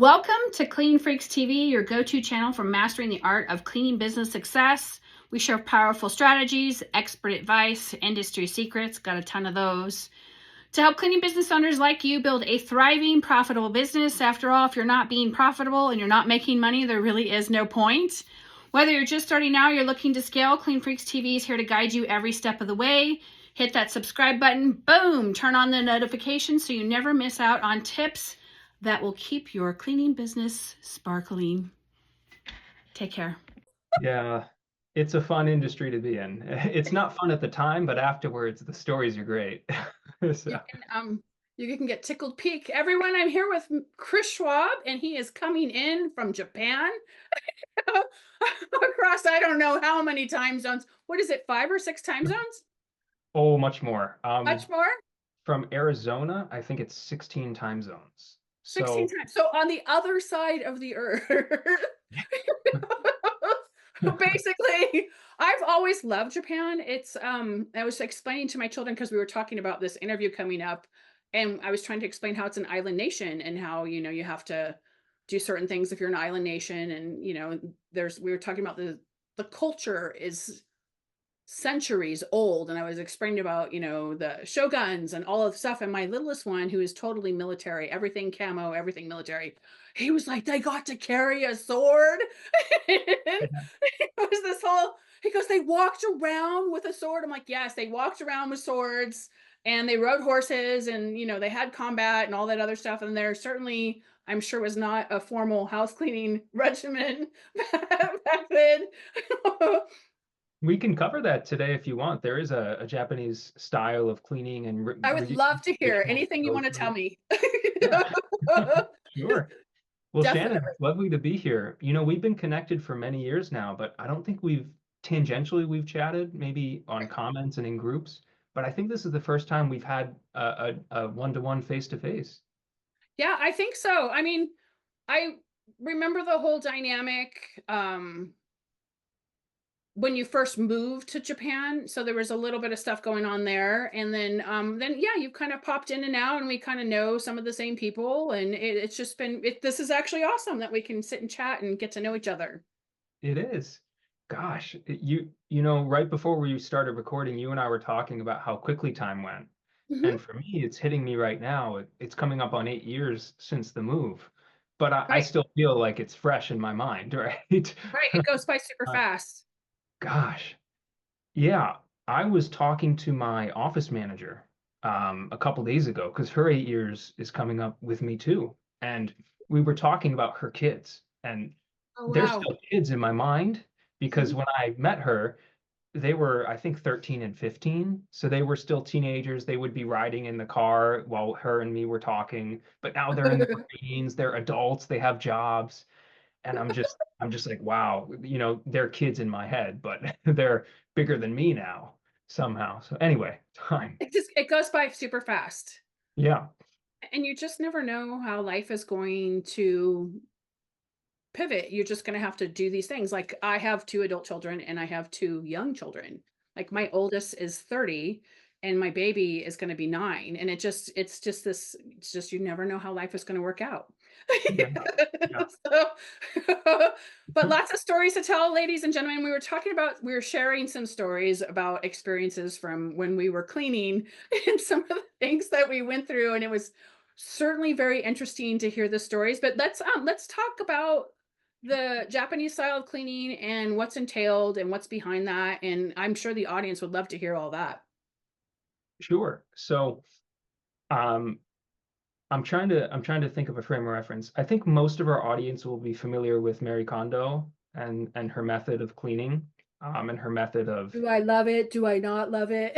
Welcome to Clean Freaks TV, your go-to channel for mastering the art of cleaning business success. We share powerful strategies, expert advice, industry secrets, got a ton of those, to help cleaning business owners like you build a thriving, profitable business. After all, if you're not being profitable and you're not making money, there really is no point. Whether you're just starting out or you're looking to scale, Clean Freaks TV is here to guide you every step of the way. Hit that subscribe button, boom, turn on the notifications so you never miss out on tips that will keep your cleaning business sparkling. Take care. Yeah, it's a fun industry to be in. It's not fun at the time, but afterwards the stories are great. You So, can get tickled pink. Everyone, I'm here with Chris Schwab, and he is coming in from Japan across I don't know how many time zones. What is it, 5 or 6 time zones? oh, much more. Much more? From Arizona, I think it's 16 time zones. 16 So, times. So on the other side of the earth. Basically, I've always loved Japan. It's I was explaining to my children because we were talking about this interview coming up, and I was trying to explain how it's an island nation and how, you have to do certain things if you're an island nation. And there's we were talking about the culture is centuries old, and I was explaining about, the shoguns and all of the stuff. And my littlest one, who is totally military, everything camo, everything military, he was like, they got to carry a sword. And it was this whole, he goes, they walked around with a sword. I'm like, yes, they walked around with swords, and they rode horses, and they had combat and all that other stuff. And there certainly, I'm sure, was not a formal house cleaning regimen back then. we can cover that today if you want. There is a Japanese style of cleaning and I would love to hear rituals anything that you go want to tell through. me. Yeah, sure. Well, Shannon, Definitely. it's lovely to be here. We've been connected for many years now, but I don't think we've chatted, maybe on comments and in groups. But I think this is the first time we've had a one-to-one face-to-face. Yeah, I think so. I mean, I remember the whole dynamic when you first moved to Japan. So there was a little bit of stuff going on there. And then yeah, you kind of popped in and out, and we kind of know some of the same people. And it's just been this is actually awesome that we can sit and chat and get to know each other. It is. Gosh, right before we started recording, you and I were talking about how quickly time went. And Hmm. for me, it's hitting me right now. It's coming up on 8 years since the move, but I Right. still feel like it's fresh in my mind, right? Right. It goes by super Uh, fast. Gosh. Yeah, I was talking to my office manager a couple days ago because her 8 years is coming up with me too. And we were talking about her kids, and Oh, they're wow. still kids in my mind because Mhm. when I met her, they were, I think, 13 and 15. So they were still teenagers. They would be riding in the car while her and me were talking, but now they're in the Marines, they're adults, they have jobs. And I'm just like, wow, they're kids in my head, but they're bigger than me now somehow. So anyway, time. It goes by super fast. Yeah, And you just never know how life is going to pivot. You're just going to have to do these things. Like, I have 2 adult children and I have 2 young children. Like, my oldest is 30 and my baby is going to be 9. And it's just, you never know how life is going to work out. yeah, yeah. So, but lots of stories to tell, ladies and gentlemen. We were sharing some stories about experiences from when we were cleaning and some of the things that we went through. And it was certainly very interesting to hear the stories. But let's talk about the Japanese style of cleaning and what's entailed and what's behind that. And I'm sure the audience would love to hear all that. Sure. So, um, I'm trying to think of a frame of reference. I think most of our audience will be familiar with Marie Kondo and her method of cleaning, and her method of Do I love it? Do I not love it?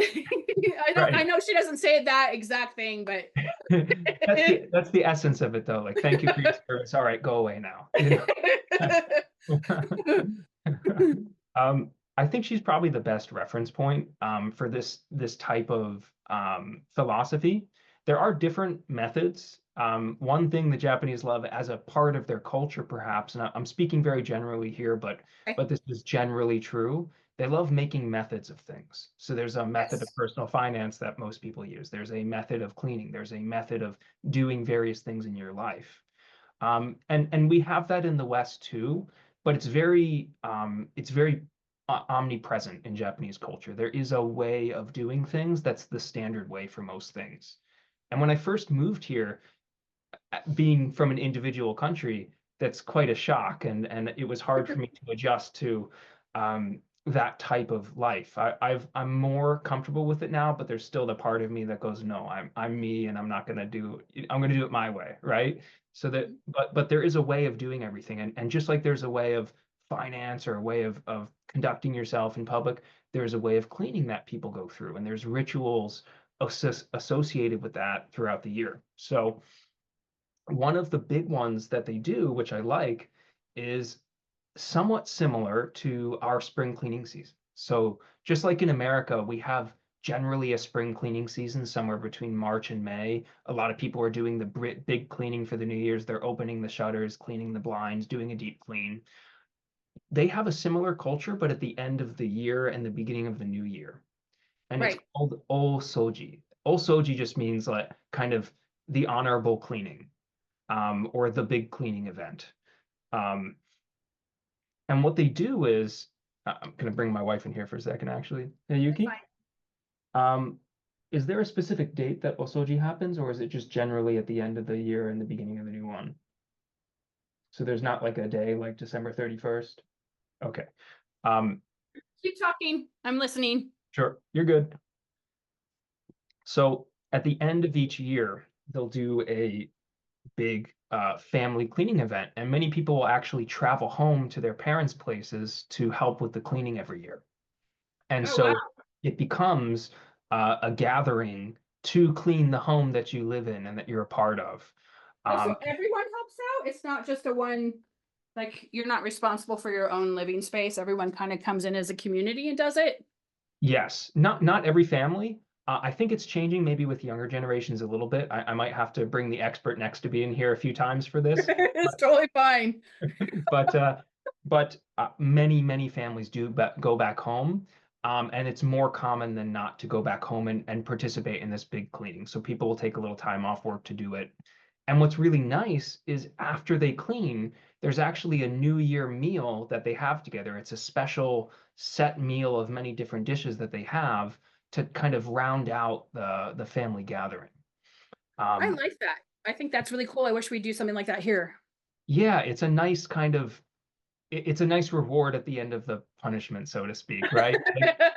I right. know she doesn't say that exact thing, but That's the essence of it though. Like, thank you for your service. All right, go away now. I think she's probably the best reference point for this type of philosophy. There are different methods. One thing the Japanese love as a part of their culture, perhaps, and I'm speaking very generally here, but this is generally true. They love making methods of things. So there's a method of Yes. personal finance that most people use. There's a method of cleaning. There's a method of doing various things in your life. And we have that in the West too, but it's very omnipresent in Japanese culture. There is a way of doing things that's the standard way for most things. And when I first moved here, being from an individual country, that's quite a shock, and it was hard for me to adjust to that type of life. I'm more comfortable with it now, but there's still the part of me that goes, no, I'm me, and I'm gonna do it my way, right? So that, but there is a way of doing everything, and just like there's a way of finance or a way of conducting yourself in public, there's a way of cleaning that people go through, and there's rituals associated with that throughout the year. So one of the big ones that they do, which I like, is somewhat similar to our spring cleaning season. So just like in America, we have generally a spring cleaning season somewhere between March and May. A lot of people are doing the big cleaning for the New Year's. They're opening the shutters, cleaning the blinds, doing a deep clean. They have a similar culture, but at the end of the year and the beginning of the new year. And it's Right. called Osoji. Osoji just means like kind of the honorable cleaning, or the big cleaning event. Um, and what they do is, I'm going to bring my wife in here for a second, actually. Hey, That's Yuki, fine. um, is there a specific date that Osoji happens, or is it just generally at the end of the year and the beginning of the new one? So there's not like a day like December 31st? Okay. Um, Keep talking. I'm listening. sure, you're good. So at the end of each year, they'll do a big family cleaning event, and many people will actually travel home to their parents' places to help with the cleaning every year. And Oh, wow. so it becomes a gathering to clean the home that you live in and that you're a part of. Oh, so Um, everyone helps out? It's not just a one, like you're not responsible for your own living space. Everyone kind of comes in as a community and does it. yes, not every family. I think it's changing maybe with younger generations a little bit. I might have to bring the expert next to me in here a few times for this. It's totally fine. but uh, but many families do go back home, and it's more common than not to go back home and participate in this big cleaning. So people will take a little time off work to do it. And what's really nice is after they clean, there's actually a New Year meal that they have together. It's a special set meal of many different dishes that they have to kind of round out the family gathering. I Um, like that. I think that's really cool. I wish we'd do something like that here. yeah, it's a nice kind of it's a nice reward at the end of the punishment, so to speak, right?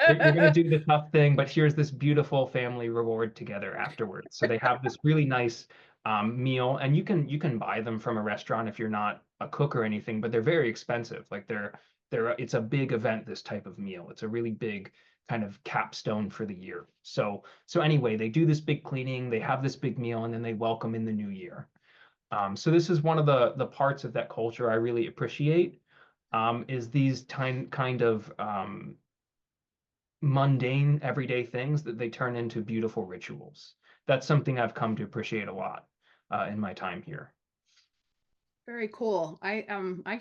Like you're going to do the tough thing, but here's this beautiful family reward together afterwards. So they have this really nice meal, and you can buy them from a restaurant if you're not a cook or anything, but they're very expensive. Like they're it's a big event, this type of meal. It's a really big kind of capstone for the year. So anyway, they do this big cleaning, they have this big meal, and then they welcome in the new year. So this is one of the parts of that culture I really appreciate, is these kind of mundane everyday things that they turn into beautiful rituals. That's something I've come to appreciate a lot in my time here. Very cool. I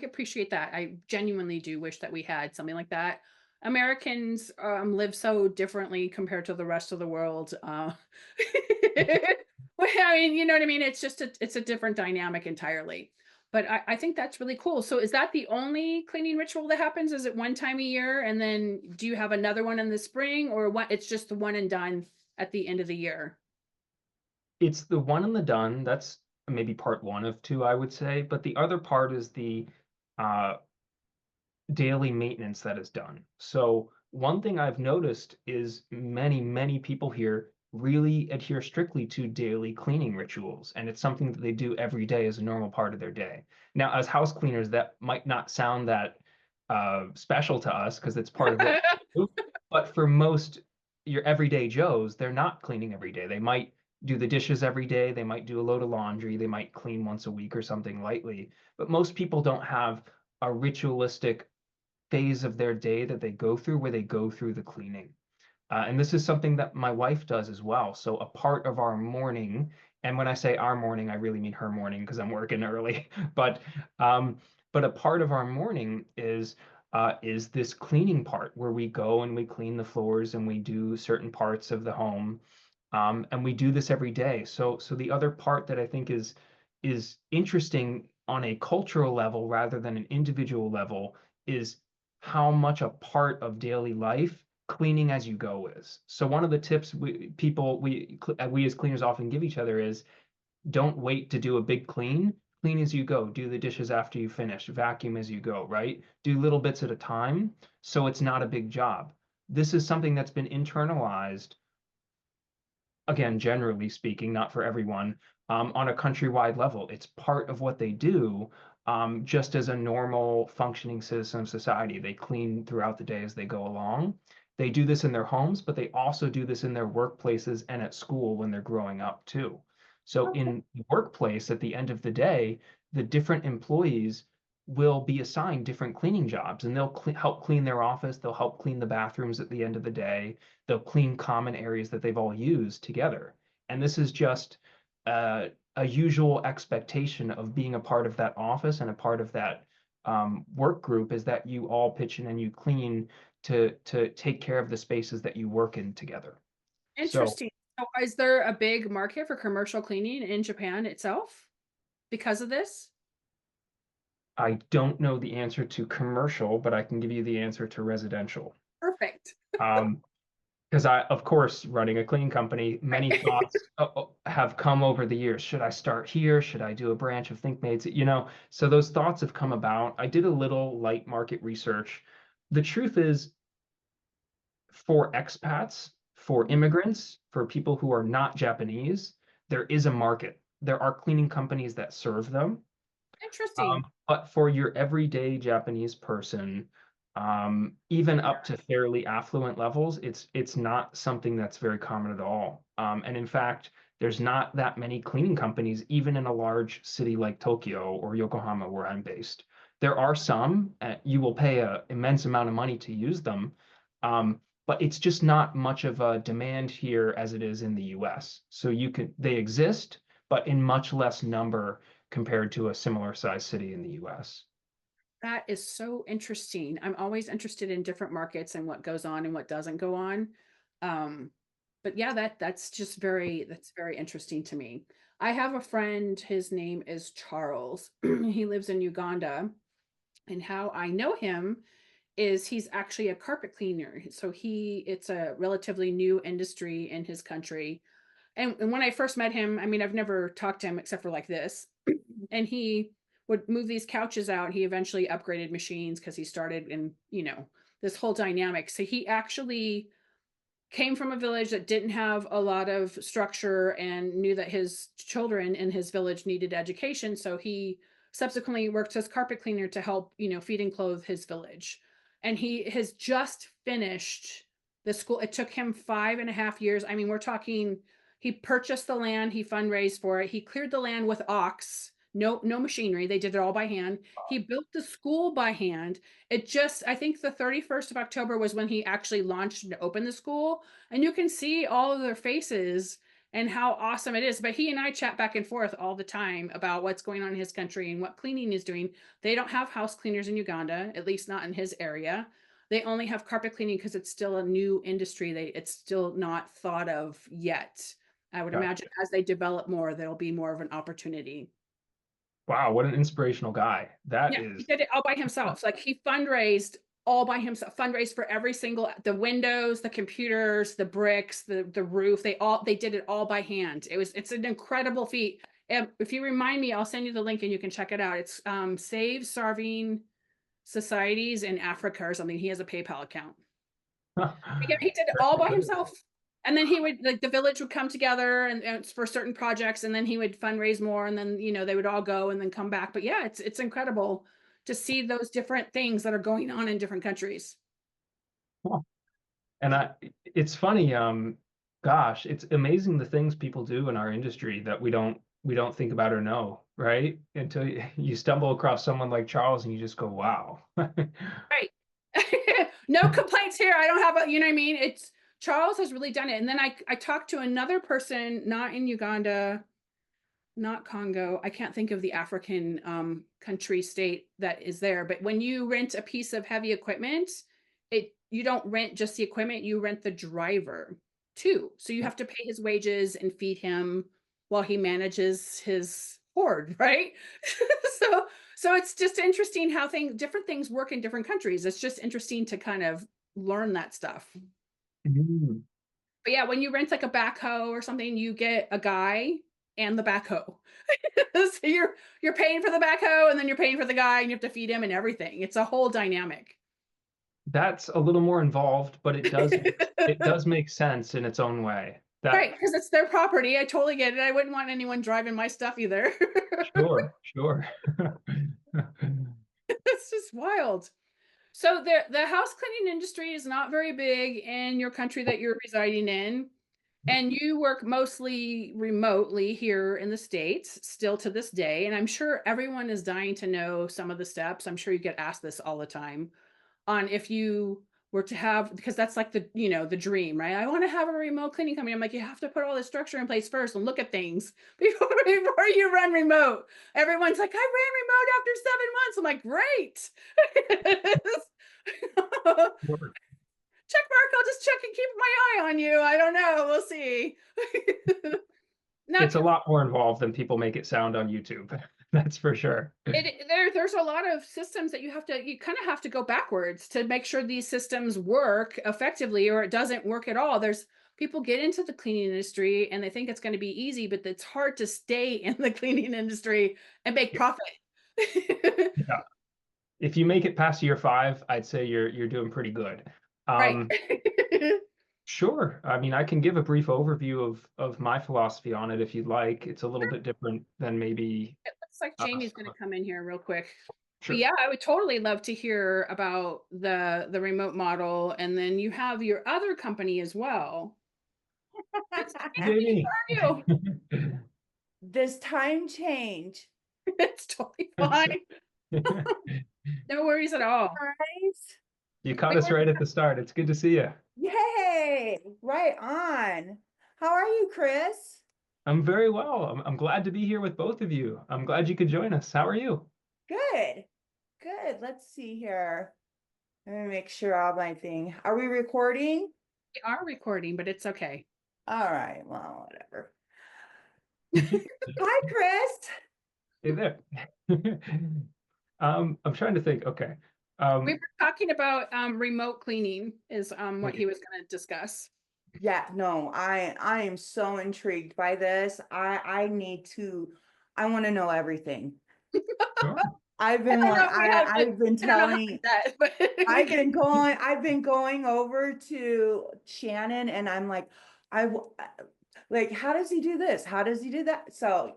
appreciate that. I genuinely do wish that we had something like that. Americans live so differently compared to the rest of the world. Well, I mean, you know what I mean? It's a different dynamic entirely. But I think that's really cool. So is that the only cleaning ritual that happens? Is it one time a year? And then do you have another one in the spring, or what? It's just the one and done at the end of the year. It's the one and the done. That's maybe part one of two, I would say. But the other part is the uh, daily maintenance that is done. So one thing I've noticed is many people here really adhere strictly to daily cleaning rituals, and it's something that they do every day as a normal part of their day. Now, as house cleaners, that might not sound that special to us because it's part of what we do, but for most your everyday Joes, they're not cleaning every day. They might do the dishes every day, they might do a load of laundry, they might clean once a week or something lightly, but most people don't have a ritualistic phase of their day that they go through where they go through the cleaning. And this is something that my wife does as well. So a part of our morning, and when I say our morning, I really mean her morning because I'm working early. But um, but a part of our morning is this cleaning part where we go and we clean the floors and we do certain parts of the home. And we do this every day. So the other part that I think is interesting on a cultural level rather than an individual level is how much a part of daily life cleaning as you go is. So one of the tips we as cleaners often give each other is don't wait to do a big clean. Clean as you go. Do the dishes after you finish. Vacuum as you go, right? Do little bits at a time so it's not a big job. This is something that's been internalized, again, generally speaking, not for everyone, on a countrywide level. It's part of what they do, just as a normal functioning citizen of society. They clean throughout the day as they go along. They do this in their homes, but they also do this in their workplaces and at school when they're growing up too. So Okay. in the workplace, at the end of the day, the different employees will be assigned different cleaning jobs, and they'll help clean their office. They'll help clean the bathrooms at the end of the day. They'll clean common areas that they've all used together. And this is just a usual expectation of being a part of that office and a part of that work group, is that you all pitch in and you clean to take care of the spaces that you work in together. So Interesting. So is there a big market for commercial cleaning in Japan itself because of this? I don't know the answer to commercial, but I can give you the answer to residential. Perfect. Um, because of course, running a cleaning company, many thoughts have come over the years. Should I start here? Should I do a branch of ThinkMates? So those thoughts have come about. I did a little light market research. The truth is, for expats, for Mhm. immigrants, for people who are not Japanese, there is a market. There are cleaning companies that serve them. Interesting. But for your everyday Japanese person, even up to fairly affluent levels, it's not something that's very common at all. And in fact, there's not that many cleaning companies, even in a large city like Tokyo or Yokohama, where I'm based. There are some, you will pay an immense amount of money to use them, but it's just not much of a demand here as it is in the US. So they exist, but in much less number compared to a similar sized city in the US. That is so interesting. I'm always interested in different markets and what goes on and what doesn't go on. Um, but yeah, that's very interesting to me. I have a friend, his name is Charles. He lives in Uganda, and how I know him is he's actually a carpet cleaner. So it's a relatively new industry in his country. And when I first met him, I mean, I've never talked to him except for like this. And he would move these couches out. He eventually upgraded machines because he started in, this whole dynamic. So he actually came from a village that didn't have a lot of structure and knew that his children in his village needed education. So he subsequently worked as carpet cleaner to help, feed and clothe his village. And he has just finished the school. It took him 5.5 years. I mean, we're talking, he purchased the land, he fundraised for it, he cleared the land with ox. No machinery. They did it all by hand. He built the school by hand. I think the 31st of October was when he actually launched and opened the school. And you can see all of their faces and how awesome it is. But he and I chat back and forth all the time about what's going on in his country and what cleaning is doing. They don't have house cleaners in Uganda, at least not in his area. They only have carpet cleaning because it's still a new industry. It's still not thought of yet. I would imagine Gotcha. as they develop more, there'll be more of an opportunity. Wow, what an inspirational guy. That Yeah, he is, did it all by himself. Like he fundraised all by himself, fundraised for every single the windows, the computers, the bricks, the roof. They did it all by hand. It's an incredible feat. And if you remind me, I'll send you the link and you can check it out. It's Save Starving Societies in Africa or something. He has a PayPal account. Yeah, he did it all by himself. And then he would like the village would come together and it's for certain projects, and then he would fundraise more, and then they would all go and then come back. But yeah, it's incredible to see those different things that are going on in different countries. and it's funny, gosh, it's amazing the things people do in our industry that we don't think about or know, right? Until you stumble across someone like Charles and you just go, wow. Right. No complaints here. I don't have a, you know what I mean? It's Charles has really done it. And then I talked to another person, not in Uganda, not Congo. I can't think of the African country state that is there, but when you rent a piece of heavy equipment, you don't rent just the equipment, you rent the driver too. So you have to pay his wages and feed him while he manages his hoard, right? so so it's just interesting how different things work in different countries. It's just interesting to kind of learn that stuff. Mm. But yeah, when you rent like a backhoe or something, you get a guy and the backhoe. So you're paying for the backhoe and then you're paying for the guy and you have to feed him and everything. It's a whole dynamic. That's a little more involved, but it does make sense in its own way. That Right, because it's their property. I totally get it. I wouldn't want anyone driving my stuff either. sure, sure. It's just wild. So the house cleaning industry is not very big in your country that you're residing in, and you work mostly remotely here in the States, still to this day. And I'm sure everyone is dying to know some of the steps. I'm sure you get asked this all the time on if you were to have, because that's like the, the dream, right? I want to have a remote cleaning company. I'm like, you have to put all the structure in place first and look at things before you run remote. Everyone's like, I ran remote after 7 months. I'm like, great. Sure. Check mark. I'll just check and keep my eye on you. I don't know. We'll see. Not It's a lot more involved than people make it sound on YouTube. That's for sure. there's a lot of systems that you kind of have to go backwards to make sure these systems work effectively, or it doesn't work at all. There's people get into the cleaning industry and they think it's going to be easy, but it's hard to stay in the cleaning industry and make profit. Yeah. If you make it past year 5, I'd say you're doing pretty good. Right. Sure. I mean, I can give a brief overview of my philosophy on it if you'd like. It's a little bit different than maybe It looks like Jamie's going to come in here real quick. But sure. yeah, I would totally love to hear about the remote model, and then you have your other company as well. It's Jamie. Jamie, how are you? This time change. It's totally fine. No worries at all. Guys. You caught us right at the start. It's good to see you. Yay! Right on. How are you, Chris? I'm very well. I'm glad to be here with both of you. I'm glad you could join us. How are you? Good. Good. Let's see here. Let me make sure all my thing. Are we recording? We are recording, but it's okay. All right. Well, whatever. Hi, Chris. Hey there. I'm trying to think. Okay. We were talking about remote cleaning is what he was going to discuss. Yeah, no, I am so intrigued by this. I want to know everything. Sure. I've been I've been telling that, but I've been going over to Shannon and I'm like, like, how does he do this? How does he do that? So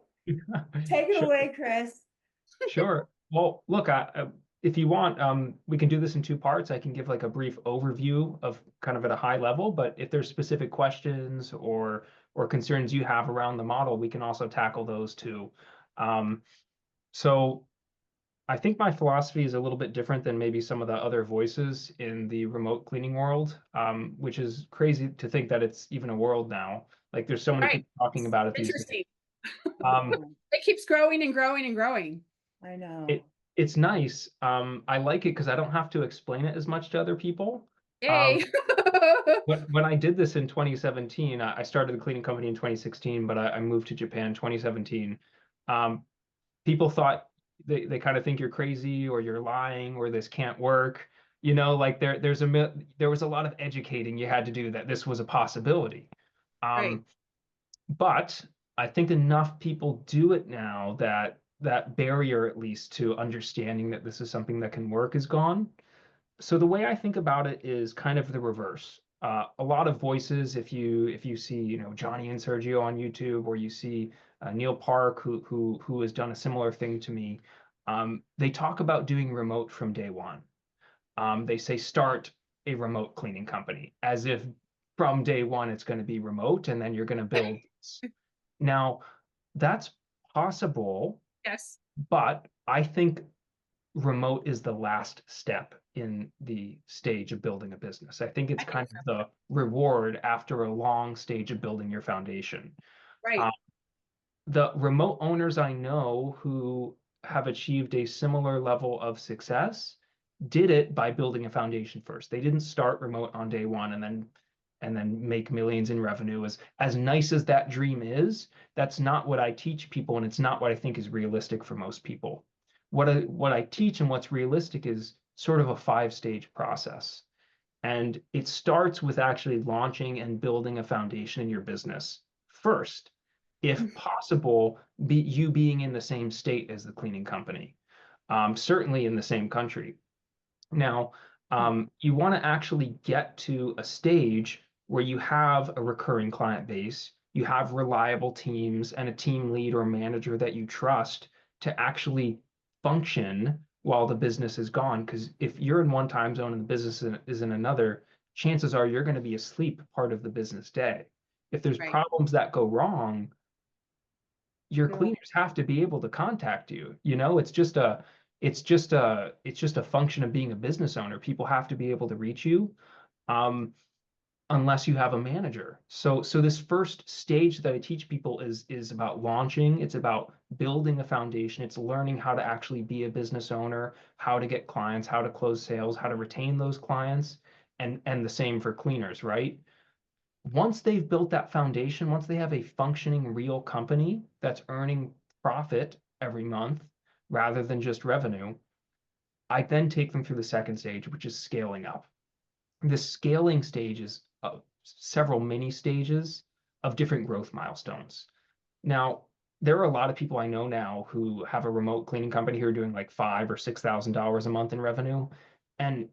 take it Sure. away, Chris. Sure. Well, look, if you want, we can do this in 2 parts. I can give like a brief overview of kind of at a high level, but if there's specific questions or concerns you have around the model, we can also tackle those too. So I think my philosophy is a little bit different than maybe some of the other voices in the remote cleaning world, which is crazy to think that it's even a world now. Like there's so many right. people talking about it these days. Interesting. Um, It keeps growing and growing and growing. I know. it's nice. I like it because I don't have to explain it as much to other people. Yay. When I did this in 2017, I started the cleaning company in 2016, but I moved to Japan 2017. People thought they kind of think you're crazy or you're lying or this can't work. Like there was a lot of educating you had to do that this was a possibility. Right. But I think enough people do it now that that barrier, at least to understanding that this is something that can work, is gone. So the way I think about it is kind of the reverse. A lot of voices, if you see, Johnny and Sergio on YouTube, or you see Neil Park, who has done a similar thing to me, they talk about doing remote from day one. They say start a remote cleaning company, as if from day one it's going to be remote, and then you're going to build. Now, that's possible, Yes. but I think remote is the last step in the stage of building a business. I think it's kind of the reward after a long stage of building your foundation. Right. The remote owners I know who have achieved a similar level of success did it by building a foundation first. They didn't start remote on day one and then and then make millions in revenue. As nice as that dream is, that's not what I teach people, and it's not what I think is realistic for most people. What I teach and what's realistic is sort of a 5-stage process. And it starts with actually launching and building a foundation in your business first. If possible, you being in the same state as the cleaning company, certainly in the same country. Now, you want to actually get to a stage where you have a recurring client base, you have reliable teams and a team lead or manager that you trust to actually function while the business is gone. Because if you're in one time zone and the business is in another, chances are you're going to be asleep part of the business day. If there's Right. problems that go wrong, your Yeah. cleaners have to be able to contact you. You know, it's just a function of being a business owner. People have to be able to reach you, unless you have a manager. So this first stage that I teach people is about launching. It's about building a foundation. It's learning how to actually be a business owner, how to get clients, how to close sales, how to retain those clients, and the same for cleaners, right? Once they've built that foundation, once they have a functioning real company that's earning profit every month rather than just revenue, I then take them through the second stage, which is scaling up. The scaling stage is several mini stages of different growth milestones. Now, there are a lot of people I know now who have a remote cleaning company who are doing like $5,000 or $6,000 a month in revenue. And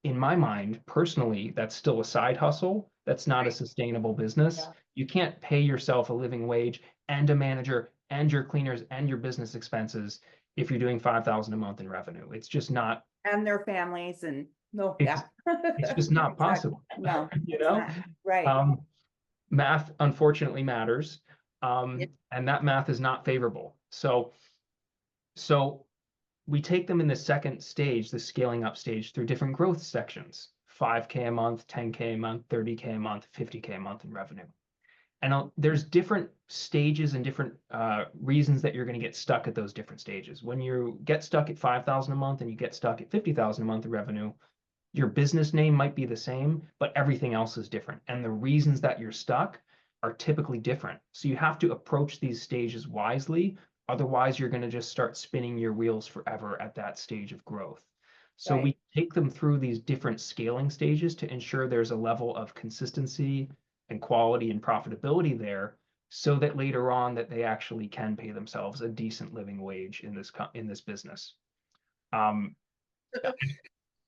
in my mind, personally, that's still a side hustle. That's not a sustainable business. Yeah. You can't pay yourself a living wage and a manager and your cleaners and your business expenses if you're doing 5,000 a month in revenue. It's just not, And their families and no, it's, yeah. it's just not Exactly. possible. No, You it's know? not. Right. Um, Math unfortunately matters, Yep. and that math is not favorable. So we take them in the second stage, the scaling up stage, through different growth sections: 5K a month, 10K a month, 30K a month, 50K a month in revenue. And there's different stages and different reasons that you're going to get stuck at those different stages. When you get stuck at 5,000 a month and you get stuck at 50,000 a month in revenue, your business name might be the same, but everything else is different. And the reasons that you're stuck are typically different. So you have to approach these stages wisely. Otherwise, you're going to just start spinning your wheels forever at that stage of growth. So Right. we take them through these different scaling stages to ensure there's a level of consistency and quality and profitability there, so that later on that they actually can pay themselves a decent living wage in this business. Um,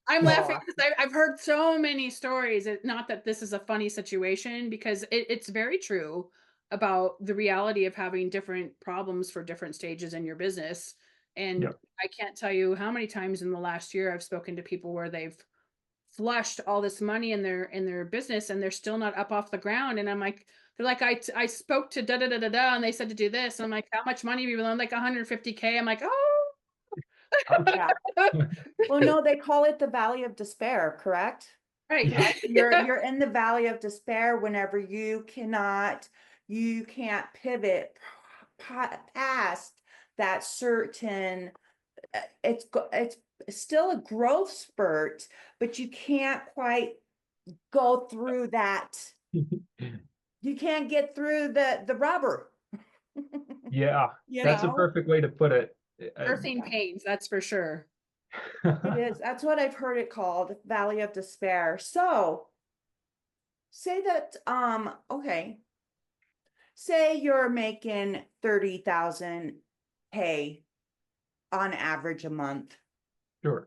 I'm yeah, laughing because I've heard so many stories. Not that this is a funny situation, because it's very true about the reality of having different problems for different stages in your business. yeah. And I can't tell you how many times in the last year I've spoken to people where they've flushed all this money in their business and they're still not up off the ground. And I'm like, they're like, I spoke to da da da da da, and they said to do this. And I'm like, how much money have you loaned? Like 150K. I'm like, oh. Ouch. Yeah. Well, no, they call it the valley of despair, correct? Right. Yeah. You're in the valley of despair whenever you can't pivot past that certain, it's still a growth spurt, but you can't quite go through that. You can't get through the rubber. Yeah, You that's a know, perfect way to put it. Birthing pains, that's for sure. it is. That's what I've heard it called, valley of despair. So say that, okay, say you're making 30,000 pay on average a month. Sure.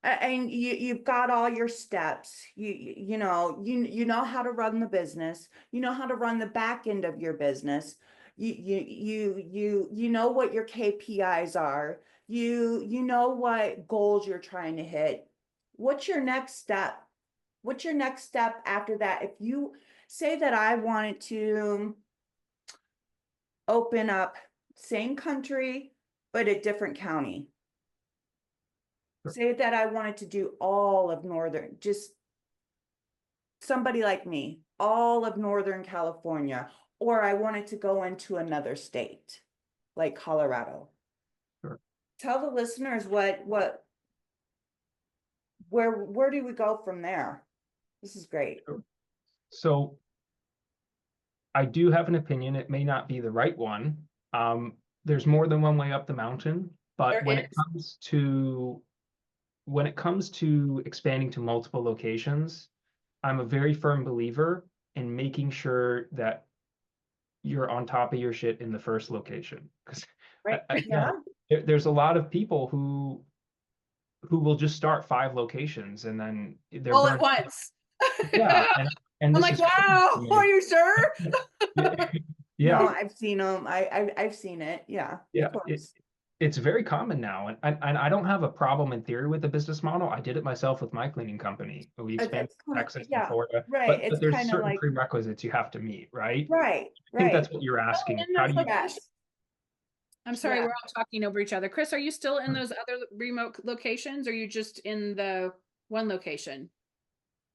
And you've got all your steps. You know how to run the business. You know how to run the back end of your business. You know what your KPIs are. You know what goals you're trying to hit. What's your next step? What's your next step after that? If you say that I wanted to open up same country but a different county. Sure. Say that I wanted to do all of Northern, just somebody like me, all of Northern California, or I wanted to go into another state like Colorado. Sure. Tell the listeners where do we go from there? This is great. Sure. So I do have an opinion. It may not be the right one. There's more than one way up the mountain, but There is. when it comes to expanding to multiple locations, I'm a very firm believer in making sure that you're on top of your shit in the first location. Because Right. Yeah. again, there's a lot of people who will just start 5 locations and then they're All at burned. once. Yeah, and I'm this like, is crazy to wow, are me. you sure? No, Yeah, I've seen them. I've seen it. Yeah, of yeah, course. it's very common now, and I don't have a problem in theory with the business model. I did it myself with my cleaning company. We expanded It's to kind of, Texas and yeah, Florida, right. but It's there's kind of certain like, prerequisites you have to meet, right? right, I think that's right. what you're asking. In How those do you? Yes. locations. I'm sorry, Yeah. we're all talking over each other. Chris, are you still in those other remote locations, or are you just in the one location?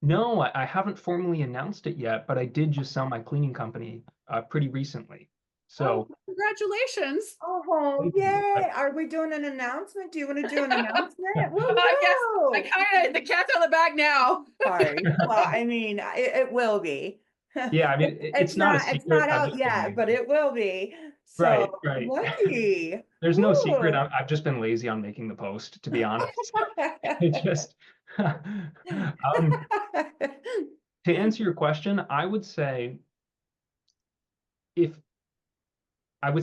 No, I haven't formally announced it yet, but I did just sell my cleaning company pretty recently. Oh, So congratulations. Oh, thank you. yay. Are we doing an announcement? Do you want to do an announcement? Yes, I Woo-hoo. kind of, the cat's out of the bag now. Sorry. Well, I mean, it will be. Yeah, I mean, it's not a It's secret. not I've out just been yet, but lazy. it will be. So Right, right. lucky. There's no secret. Woo. I've just been lazy on making the post, to be honest. It just, to answer your question, if I would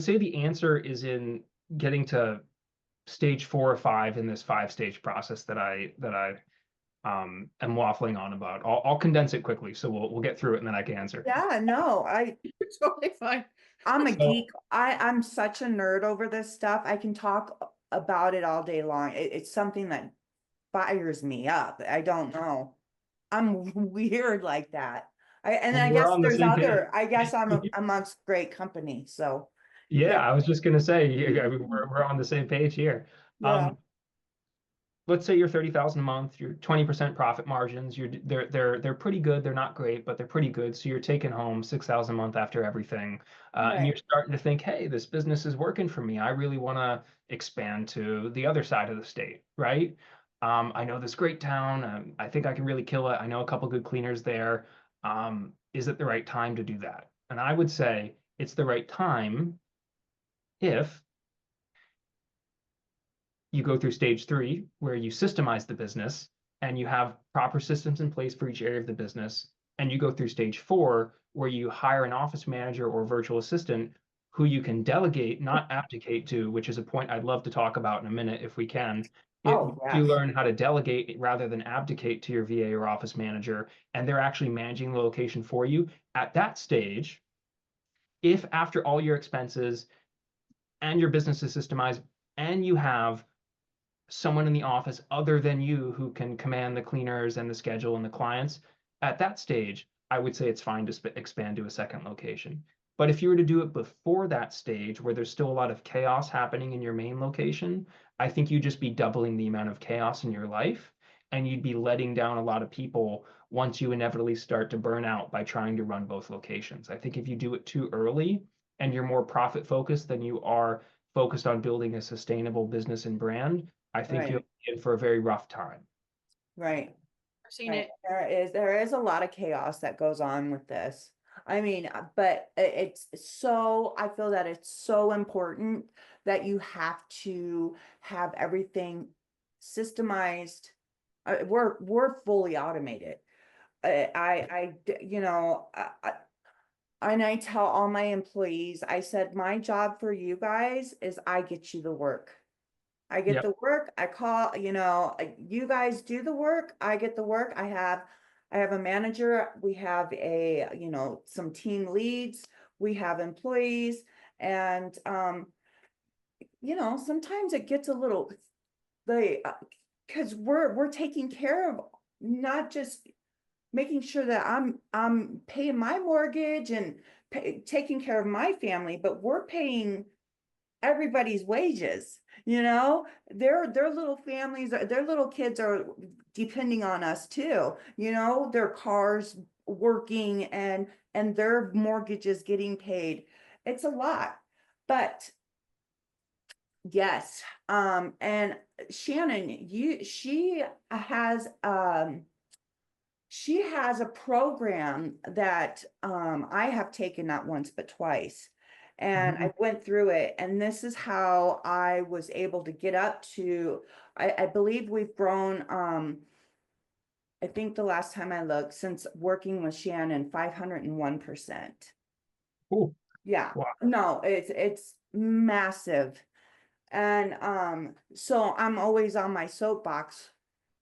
say the answer is in getting to stage 4 or 5 in this 5-stage process that I am waffling on about. I'll condense it quickly, so we'll get through it and then I can answer. Yeah, no, It's totally fine. I'm a So geek. I'm such a nerd over this stuff. I can talk about it all day long. It's something that fires me up. I don't know. I'm weird like that. And I we're guess on the there's same page. other, I guess amongst great company. So Yeah, yeah, I was just gonna say, I mean, we're on the same page here. yeah, Um, let's say you're 30,000 a month, you're 20% profit margins, they're pretty good. They're not great, but they're pretty good. So you're taking home 6,000 a month after everything. And right, you're starting to think, hey, this business is working for me. I really want to expand to the other side of the state, right? I know this great town. I think I can really kill it. I know a couple good cleaners there. Is it the right time to do that? And I would say it's the right time if you go through stage 3, where you systemize the business and you have proper systems in place for each area of the business. And you go through stage 4, where you hire an office manager or virtual assistant who you can delegate, not abdicate to, which is a point I'd love to talk about in a minute if we can. oh You yes, learn how to delegate rather than abdicate to your VA or office manager, and they're actually managing the location for you. At that stage, if after all your expenses and your business is systemized and you have someone in the office other than you who can command the cleaners and the schedule and the clients, at that stage, I would say it's fine to expand to a second location. But if you were to do it before that stage, where there's still a lot of chaos happening in your main location, I think you'd just be doubling the amount of chaos in your life, and you'd be letting down a lot of people once you inevitably start to burn out by trying to run both locations. I think if you do it too early and you're more profit focused than you are focused on building a sustainable business and brand, I think you'll right, be in for a very rough time. right, I've seen right. it. There is a lot of chaos that goes on with this. I mean, but it's so, I feel that it's so important that you have to have everything systemized. We're fully automated. You know, and I tell all my employees, I said, my job for you guys is I get you the work. I get Yep. the work, I call, you guys do the work, I get the work. I have a manager, we have some team leads, we have employees, and sometimes it gets a little, they, because we're taking care of, not just making sure that I'm paying my mortgage and taking care of my family, but we're paying everybody's wages. Their little families, their little kids are depending on us too. Their cars working, and their mortgages getting paid. It's a lot. But yes, and Shannon, has she has a program that I have taken not once but twice. And I went through it, and this is how I was able to get up to, I believe we've grown, I think the last time I looked, since working with Shannon, 501%. Cool. Yeah, Wow. no, it's massive. And so I'm always on my soapbox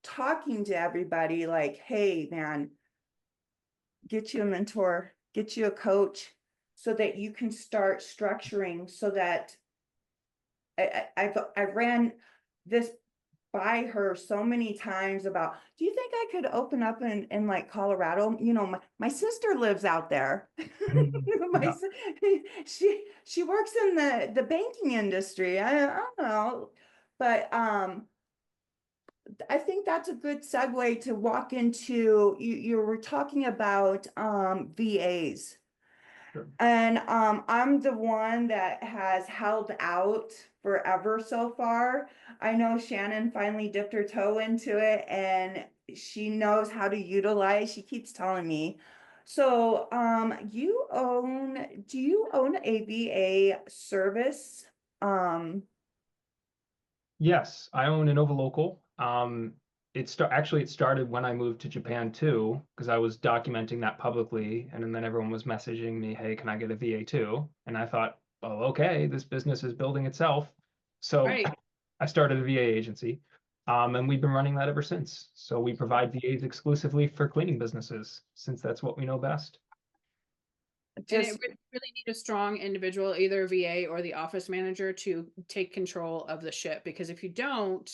talking to everybody like, hey man, get you a mentor, get you a coach so that you can start structuring so that I ran this by her so many times about, do you think I could open up in like Colorado? You know, my sister lives out there. my Yeah. she works in the banking industry. I don't know. But I think that's a good segue to walk into, you were talking about VAs. Sure. And I'm the one that has held out forever so far. I know Shannon finally dipped her toe into it and she knows how to utilize. She keeps telling me. So do you own a VA service? Um, Yes, I own an Local. Actually it started when I moved to Japan too, because I was documenting that publicly, and then everyone was messaging me, "Hey, can I get a VA too?" And I thought, "Oh, okay, this business is building itself." So Right. I started a VA agency, and we've been running that ever since. So we provide VAs exclusively for cleaning businesses, since that's what we know best. And it just really need a strong individual, either VA or the office manager, to take control of the ship. Because if you don't,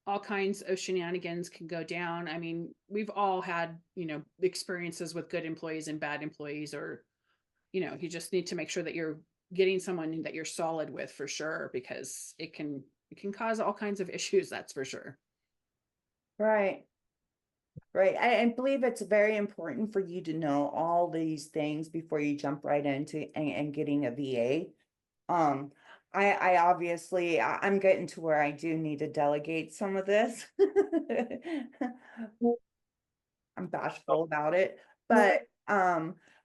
all kinds of shenanigans can go down. I mean, we've all had, experiences with good employees and bad employees, or, you just need to make sure that you're getting someone that you're solid with for sure, because it can cause all kinds of issues, that's for sure. right. Right. I believe it's very important for you to know all these things before you jump right into and getting a VA. Um, I obviously I'm getting to where I do need to delegate some of this. I'm bashful about it, but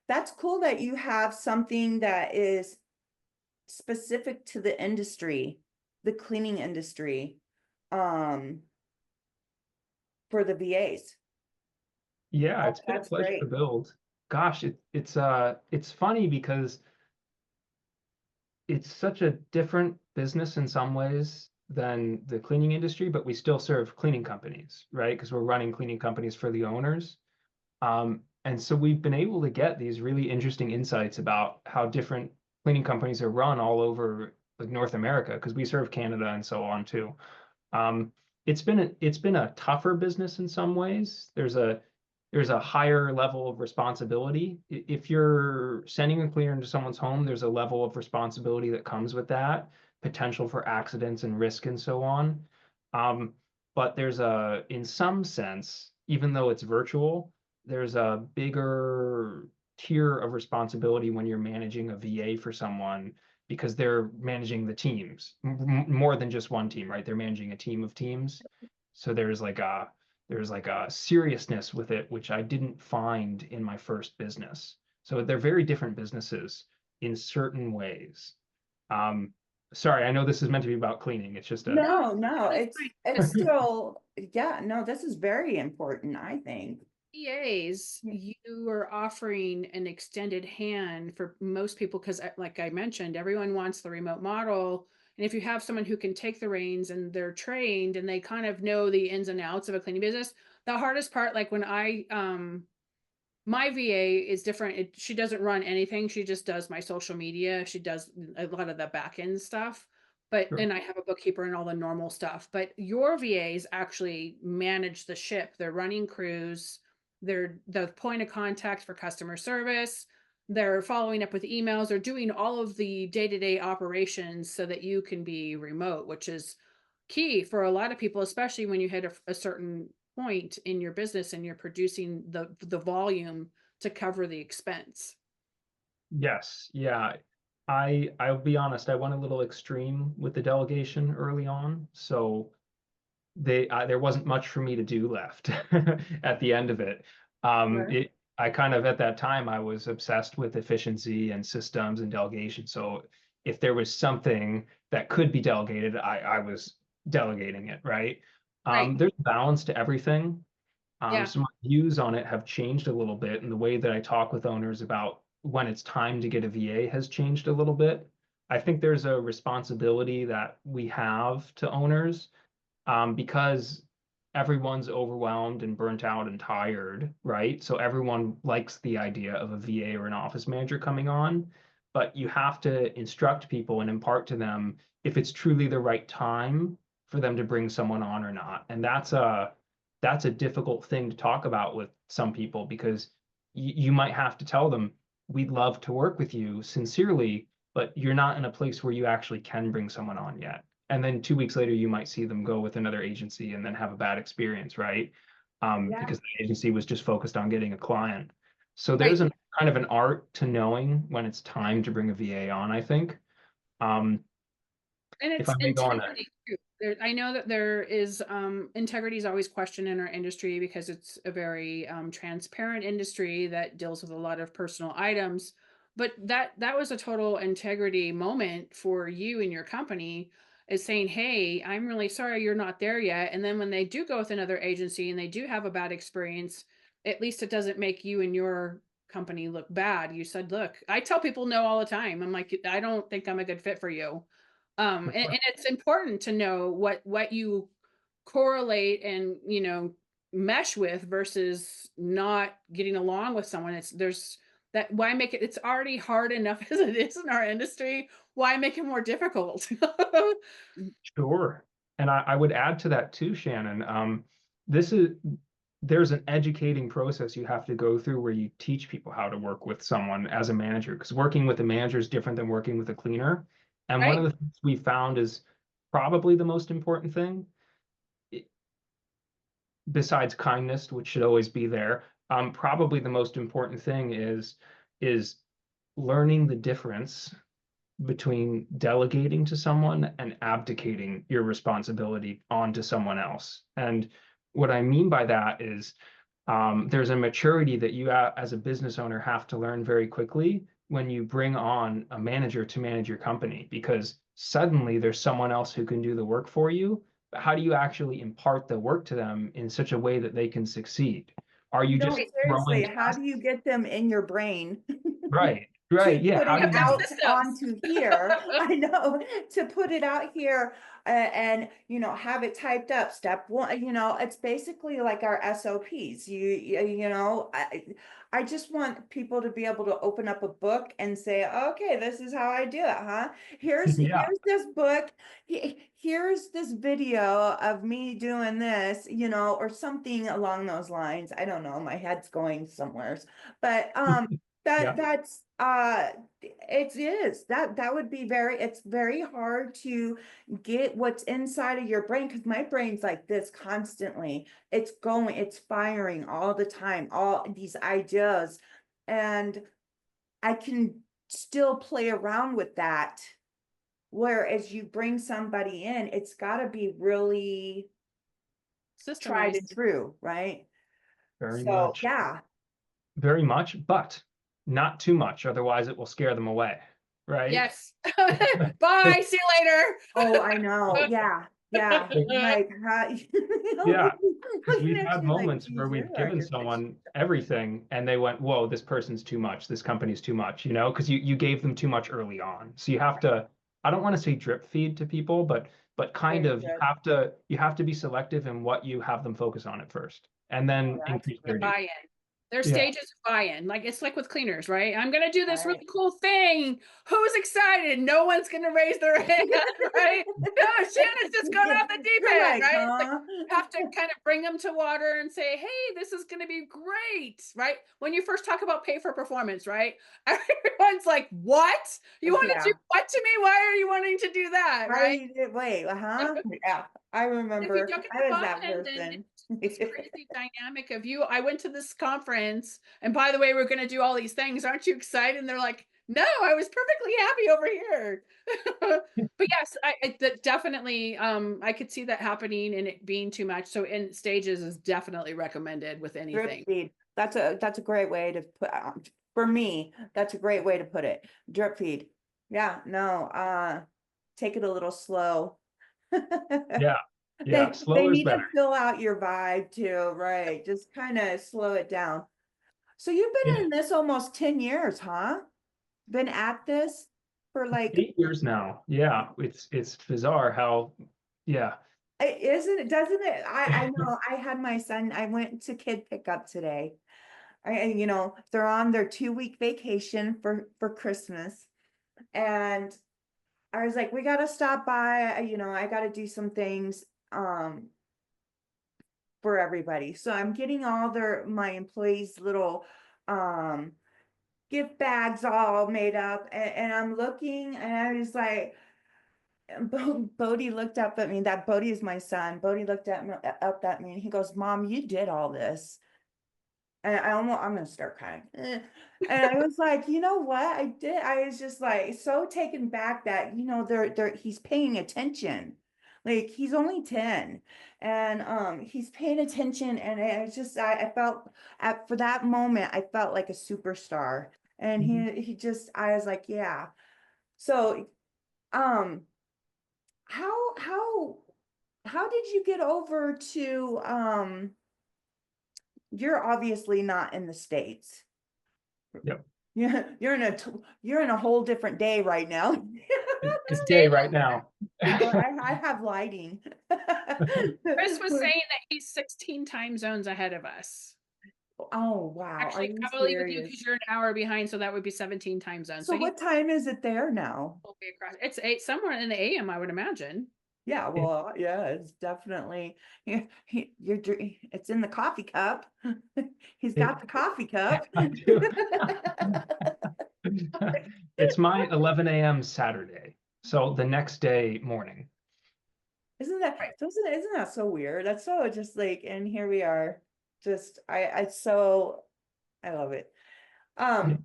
that's cool that you have something that is specific to the industry, the cleaning industry, um, for the VAs. Yeah, it's been a That's pleasure to great. build. Gosh, it's funny because it's such a different business in some ways than the cleaning industry, but we still serve cleaning companies, right? Because we're running cleaning companies for the owners. And so we've been able to get these really interesting insights about how different cleaning companies are run all over like North America, because we serve Canada and so on too. Um, it's been a tougher business in some ways. There's a higher level of responsibility. If you're sending a cleaner into someone's home, there's a level of responsibility that comes with that, potential for accidents and risk and so on. Um, but in some sense, even though it's virtual, there's a bigger tier of responsibility when you're managing a VA for someone, because they're managing the teams more than just one team, right? They're managing a team of teams. So there's like a seriousness with it, which I didn't find in my first business. So they're very different businesses in certain ways. Um, Sorry, I know this is meant to be about cleaning. It's just a No, no, Totally it's fine, it's 'cause still, yeah, no, this is very important, I think. EAs, Yeah. you are offering an extended hand for most people because, like I mentioned, everyone wants the remote model. And if you have someone who can take the reins and they're trained and they kind of know the ins and outs of a cleaning business, the hardest part, like when my VA is different. She doesn't run anything. She just does my social media. She does a lot of the back end stuff. But Sure. and I have a bookkeeper and all the normal stuff. But your VAs actually manage the ship. They're running crews. They're the point of contact for customer service. They're following up with emails. They're doing all of the day-to-day operations so that you can be remote, which is key for a lot of people, especially when you hit a certain point in your business and you're producing the volume to cover the expense. Yes, yeah. I'll be honest, I went a little extreme with the delegation early on, so there wasn't much for me to do left at the end of it. Sure. I kind of, at that time, I was obsessed with efficiency and systems and delegation. So if there was something that could be delegated, I was delegating it, right? Right. There's balance to everything. Yeah. So my views on it have changed a little bit, and the way that I talk with owners about when it's time to get a VA has changed a little bit. I think there's a responsibility that we have to owners, because everyone's overwhelmed and burnt out and tired, right? So everyone likes the idea of a VA or an office manager coming on, but you have to instruct people and impart to them if it's truly the right time for them to bring someone on or not. And that's a difficult thing to talk about with some people, because you might have to tell them, we'd love to work with you sincerely, but you're not in a place where you actually can bring someone on yet. And then 2 weeks later, you might see them go with another agency and then have a bad experience, right? Yeah. Because the agency was just focused on getting a client. So there's Right. a kind of an art to knowing when it's time to bring a VA on, I think. Um, And if I it's may go on that. integrity too. I know that there is integrity is always questioned in our industry because it's a very transparent industry that deals with a lot of personal items. But that was a total integrity moment for you and your company, is saying, "Hey, I'm really sorry you're not there yet." And then when they do go with another agency and they do have a bad experience, at least it doesn't make you and your company look bad. You said, "Look," I tell people no all the time. I'm like, "I don't think I'm a good fit for you." And it's important to know what you correlate and, mesh with versus not getting along with someone. There's that, why make it, it's already hard enough as it is in our industry. Why make it more difficult? Sure. And I would add to that too, Shannon. This is there's an educating process you have to go through where you teach people how to work with someone as a manager, because working with a manager is different than working with a cleaner. And one of Right? the things we found is probably the most important thing, i- besides kindness, which should always be there. Probably the most important thing is learning the difference between delegating to someone and abdicating your responsibility onto someone else. And what I mean by that is, there's a maturity that you, as a business owner, have to learn very quickly when you bring on a manager to manage your company, because suddenly there's someone else who can do the work for you. But how do you actually impart the work to them in such a way that they can succeed? Are you No, just Right. seriously, throwing how do tasks? you get them in your brain? Right, right. To Yeah. put How You it do have to have you? out systems. onto here, I know, to put it out here, and, have it typed up, step one, it's basically like our SOPs. I just want people to be able to open up a book and say, okay, this is how I do it, huh? Yeah. Here's this book, here's this video of me doing this, or something along those lines. I don't know, my head's going somewhere, but Yeah. that's it is that would be it's very hard to get what's inside of your brain, because my brain's like this constantly. It's firing all the time, all these ideas, and I can still play around with that. Whereas you bring somebody in, it's got to be really tried and Systemized. true, right? Very So much. yeah. Very much, but not too much. Otherwise, it will scare them away. Right. Yes. Bye. See Oh, you I know. Yeah. Yeah. later. Like, Yeah. Because looking we've at had you like, moments where geez, you we've are given your fish. someone everything and they went, whoa, this person's too much. This company's too much, because you gave them too much early on. So you have to, I don't want to say drip feed to people, but kind Very of, good. you have to be selective in what you have them focus on at first, and Oh, then that's increase their great. use. Buy-in. There's Yeah. stages of buy-in. Like it's like with cleaners, right? I'm gonna do this Right. really cool thing. Who's excited? No one's gonna raise their hand, right? No, Shannon's just going off the deep You're end, like, right? It's like huh? you have to kind of bring them to water and say, hey, this is gonna be great, right? When you first talk about pay for performance, right? Everyone's like, what? You want to do Yeah. what to me? Why are you wanting to do that, How right? you did, wait, huh? Yeah. I If you remember don't get the I was that buy-in, then person. it's this crazy dynamic of you. I went to this conference, and by the way, we're going to do all these things. Aren't you excited? And they're like, no, I was perfectly happy over here. But yes, definitely, I could see that happening and it being too much. So in stages is definitely recommended with Drip anything. feed. That's a great way to put, for me, that's a great way to put it. Drip feed. Yeah, no, take it a little slow. Yeah, yeah, They slower is need better. to fill out your vibe too, right? Just kind of slow it down. So you've been Yeah, in this almost 10 years, huh? Been at this for like, 8 years now. Yeah, it's bizarre how, yeah. isn't it, doesn't it? I know I had my son, I went to kid pickup today. They're on their 2-week vacation for Christmas. And I was like, we gotta stop by, I gotta do some things for everybody. So I'm getting all my employees' little gift bags all made up, and I'm looking, and I was like, Bodie looked up at me. That Bodie is my son. Bodie looked up at me, and he goes, "Mom, you did all this." And I'm gonna start crying. And I was like, you know what? I did. I was just like so taken back that, he's paying attention. Like he's only 10, and he's paying attention. And it's just I felt for that moment, I felt like a superstar. And Mhm. he just I was like, yeah. So um how how did you get over to you're obviously not in the States. Yep. Yeah, you're in a whole different day right now. It's day right Daniel, now. Well, I have lighting. Chris was saying that he's 16 time zones ahead of us. Oh, wow. Are Actually, you probably with you because serious? you're an hour behind, so that would be 17 time zones. So So he's what time is it there now? all the way across. It's 8 somewhere in the AM, I would imagine. Yeah, well, yeah, it's definitely it's in the coffee cup. He's It, got the coffee cup. I do. It's my 11 a.m. Saturday. So the next day morning. Isn't that so weird? That's so just like, and here we are. Just I love it. Yeah.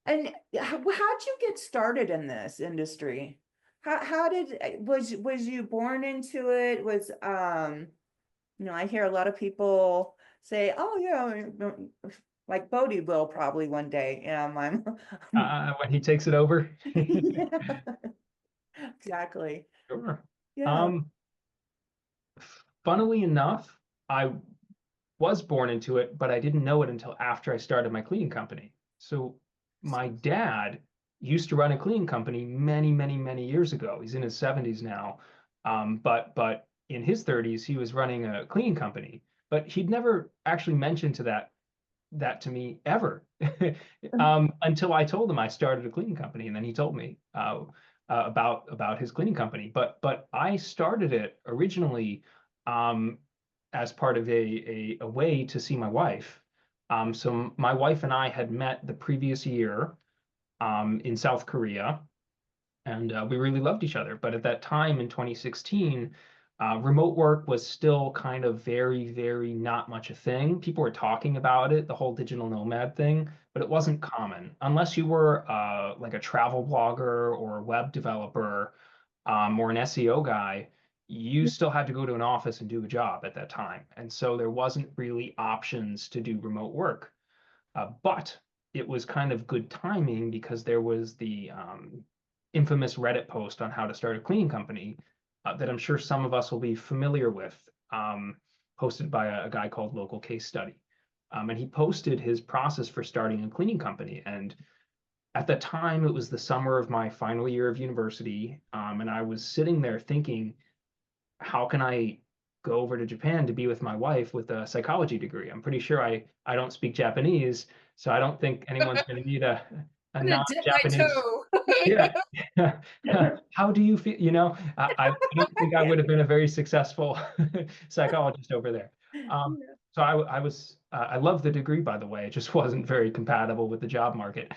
And how'd you get started in this industry? How did was you born into it? I hear a lot of people say, "Oh yeah," like Bodie will probably one day. Yeah, my When he takes it over. yeah, exactly. Sure. Yeah. Um, Funnily enough, I was born into it, but I didn't know it until after I started my cleaning company. So my dad used to run a cleaning company many, many, many years ago. He's in his 70s now. But in his 30s, he was running a cleaning company. But he'd never actually mentioned that to me ever until I told him I started a cleaning company, and then he told me about his cleaning company. But I started it originally um, as part of a way to see my wife. So my wife and I had met the previous year in South Korea, and we really loved each other. But at that time in 2016, remote work was still kind of very, very not much a thing. People were talking about it, the whole digital nomad thing, but it wasn't common unless you were like a travel blogger or a web developer or an SEO guy. You still had to go to an office and do a job at that time, and so there wasn't really options to do remote work. But it was kind of good timing because there was the infamous Reddit post on how to start a cleaning company that I'm sure some of us will be familiar with, posted by a guy called Local Case Study. And he posted his process for starting a cleaning company. And at the time, it was the summer of my final year of university. And I was sitting there thinking, how can I go over to Japan to be with my wife with a psychology degree? I'm pretty sure I don't speak Japanese, so I don't think anyone's going to need a I'm gonna dip my non-Japanese. toe. Yeah. How do you feel? I don't think I would have been a very successful psychologist over there. So I love the degree, by the way. It just wasn't very compatible with the job market.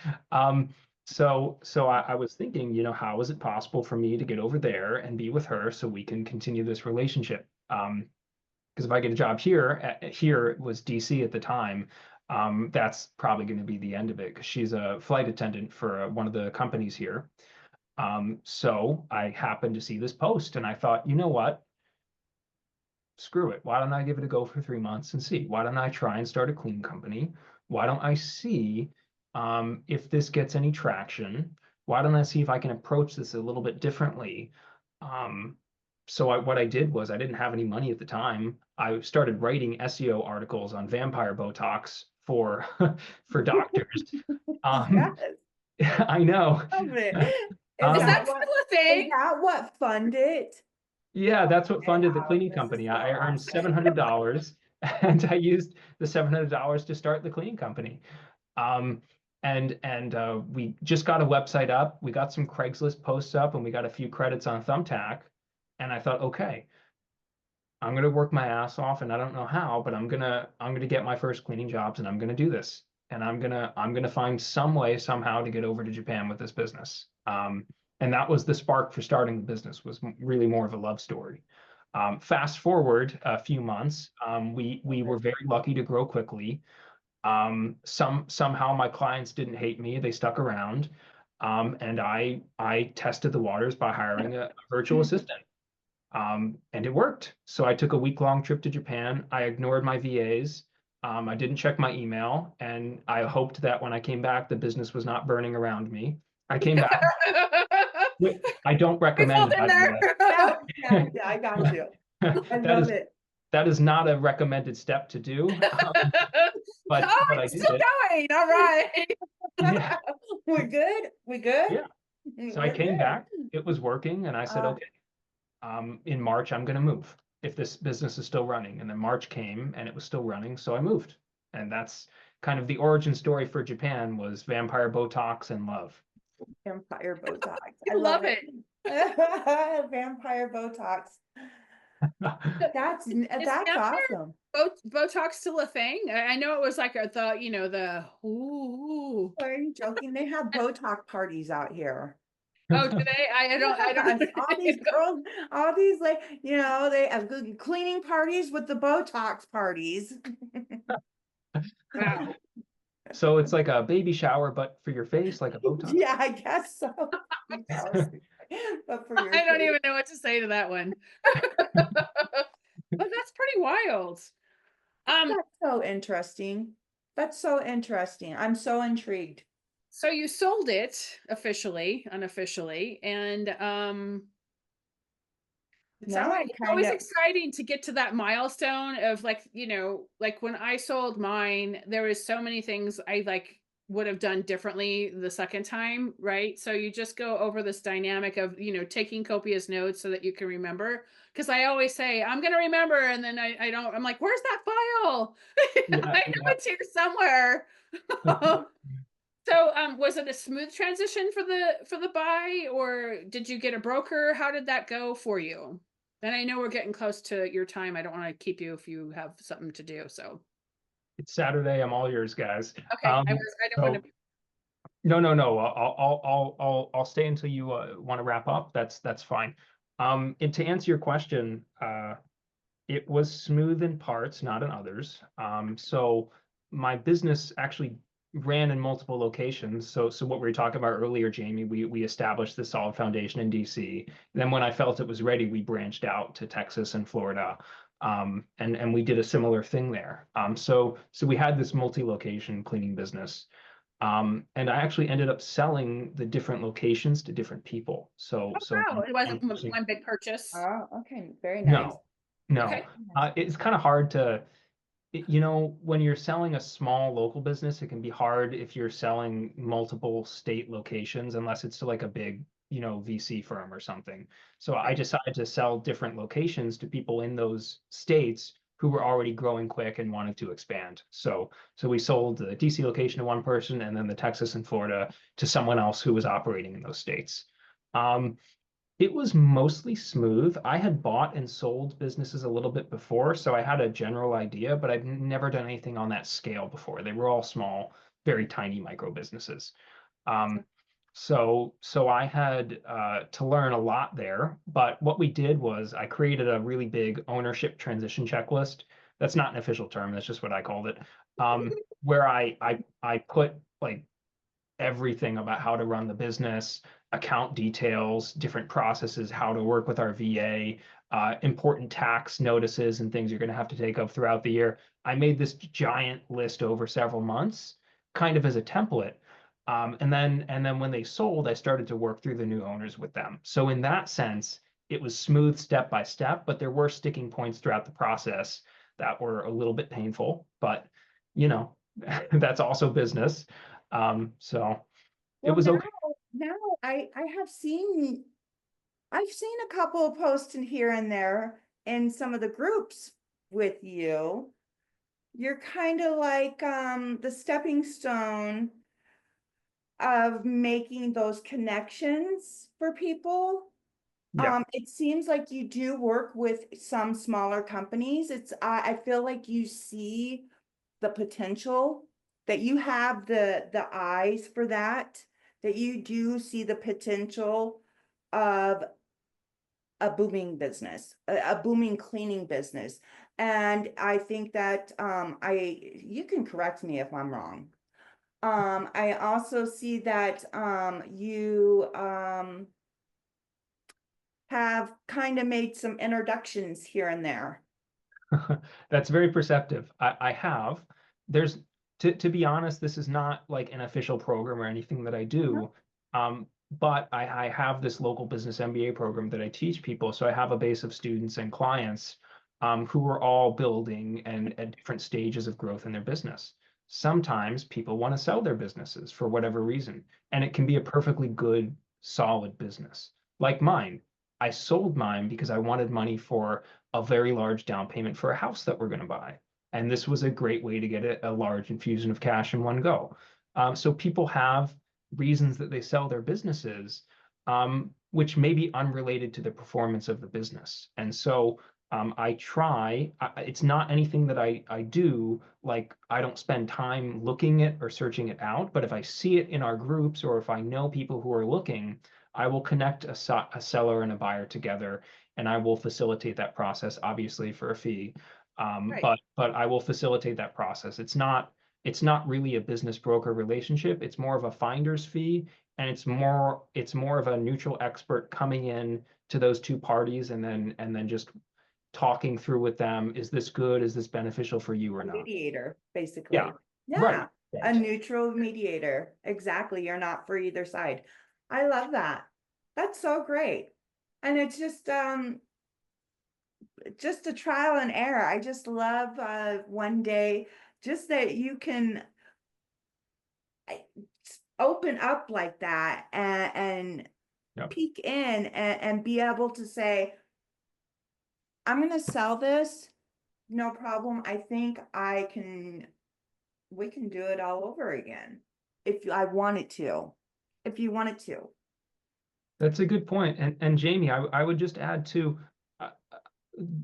So I was thinking, how is it possible for me to get over there and be with her so we can continue this relationship? Because if I get a job here it was DC at the time, that's probably going to be the end of it because she's a flight attendant for one of the companies here. So I happened to see this post and I thought, you know what? Screw it. Why don't I give it a go for 3 months and see? Why don't I try and start a clean company? why don't I see if this gets any traction? Why don't I see if I can approach this a little bit differently? Um, what I did was I didn't have any money at the time. I started writing SEO articles on vampire Botox for for doctors. Yes, Um, I know. love it. Is Um, that still a thing? Is that what funded it? yeah, that's what Okay, funded the Alex, cleaning this is company. so I earned awesome. $700 and I used the $700 to start the cleaning company. Um, we just got a website up. We got some Craigslist posts up and we got a few credits on Thumbtack. And I thought, okay, I'm gonna work my ass off and I don't know how, but I'm gonna get my first cleaning jobs and I'm gonna do this. And I'm gonna find some way somehow to get over to Japan with this business. And that was the spark for starting the business, was really more of a love story. Fast forward a few months, we were very lucky to grow quickly. Somehow my clients didn't hate me; they stuck around, and I tested the waters by hiring a virtual assistant, and it worked. So I took a week-long trip to Japan. I ignored my VAs. I didn't check my email, and I hoped that when I came back, the business was not burning around me. I came back. I don't We've all recommend it, been by the there. Yeah, yeah, yeah, I got you. I that love is it. that is not a recommended step to do, Oh, but I it's did still it. going. All right. Yeah, We're good? We good? yeah. So I We're came good. back. It was working, and I said, Uh, okay, in March I'm going to move if this business is still running. And then March came, and it was still running, so I moved. And that's kind of the origin story for Japan, was vampire Botox and love. Vampire Botox. I I love love it. it. Vampire Botox. Is That's vampire awesome. Botox still a thing? I know it was like the, the ooh. Are you joking? They have Botox parties out here. Oh, do they? I don't Yes, all these know. girls, all these like, they have good cleaning parties with the Botox parties. Wow. So it's like a baby shower, but for your face, like a Botox. Yeah, I guess so. But for your I don't face. even know what to say to that one. But that's pretty wild. Um, That's so interesting. That's so interesting. I'm so intrigued. so you sold it officially, unofficially, and Now I it's kind always of, exciting to get to that milestone of, like, like when I sold mine, there was so many things I like would have done differently the second time, right? So you just go over this dynamic of, taking copious notes so that you can remember. Because I always say, I'm gonna remember, and then I don't, I'm like, where's that file? Yeah, I know it's here somewhere. So was it a smooth transition for the buy, or did you get a broker? How did that go for you? And I know we're getting close to your time. I don't want to keep you if you have something to do. So it's Saturday. I'm all yours, guys. okay, I don't want So to. no, no, no. I'll stay until you want to wrap up. That's fine. And to answer your question, it was smooth in parts, not in others. So my business actually ran in multiple locations. So what we were talking about earlier, Jamie, we established the solid foundation in DC. Then when I felt it was ready, we branched out to Texas and Florida. And we did a similar thing there. So we had this multi-location cleaning business. And I actually ended up selling the different locations to different people. So Wow, it one wasn't person, one big purchase. oh, okay, very nice. no, no. Okay. It's kind of hard to, when you're selling a small local business, it can be hard if you're selling multiple state locations, unless it's to like a big, VC firm or something. So I Right. decided to sell different locations to people in those states who were already growing quick and wanted to expand. So we sold the DC location to one person, and then the Texas and Florida to someone else who was operating in those states. Um, it was mostly smooth. I had bought and sold businesses a little bit before, so I had a general idea, but I'd never done anything on that scale before. They were all small, very tiny micro businesses. Um, so I had to learn a lot there. But what we did was I created a really big ownership transition checklist. That's not an official term. That's just what I called it. Where I put like everything about how to run the business, account details, different processes, how to work with our VA, important tax notices and things you're going to have to take up throughout the year. I made this giant list over several months, kind of as a template. And then when they sold, I started to work through the new owners with them. So in that sense, it was smooth step by step, but there were sticking points throughout the process that were a little bit painful, but you know, that's also business. So it Well, was okay. now I have seen, I've seen a couple of posts in here and there in some of the groups with you. You're kind of like the stepping stone of making those connections for people. Yeah. It seems like you do work with some smaller companies. I feel like you see the potential, that you have the eyes for that, that you do see the potential of a booming business, a booming cleaning business. And I think that you can correct me if I'm wrong. I also see that you have kind of made some introductions here and there. That's very perceptive. I have. There's to be honest, this is not like an official program or anything that I No. do. But I have this local business MBA program that I teach people. So I have a base of students and clients who are all building and at different stages of growth in their business. Sometimes people want to sell their businesses for whatever reason, and it can be a perfectly good, solid business. Like mine. I sold mine because I wanted money for a very large down payment for a house that we're going to buy. And this was a great way to get a large infusion of cash in one go. So people have reasons that they sell their businesses, which may be unrelated to the performance of the business. And so it's not anything that I do, like I don't spend time looking it or searching it out, but if I see it in our groups or if I know people who are looking, I will connect a seller and a buyer together, and I will facilitate that process, obviously for a fee. Right. But I will facilitate that process. It's not really a business broker relationship. It's more of a finder's fee, and it's more of a neutral expert coming in to those two parties and then just talking through with them. Is this good? Is this beneficial for you or A not? mediator, Yeah, basically. right, Yeah, a right. neutral mediator. Exactly. You're not for either side. I love that. That's so great. And it's just a trial and error. I just love one day just that you can open up like that and Yep. peek in and be able to say, I'm gonna sell this, no problem. I think we can do it all over again if I wanted to, if you wanted to. That's a good point. And Jamie, I would just add to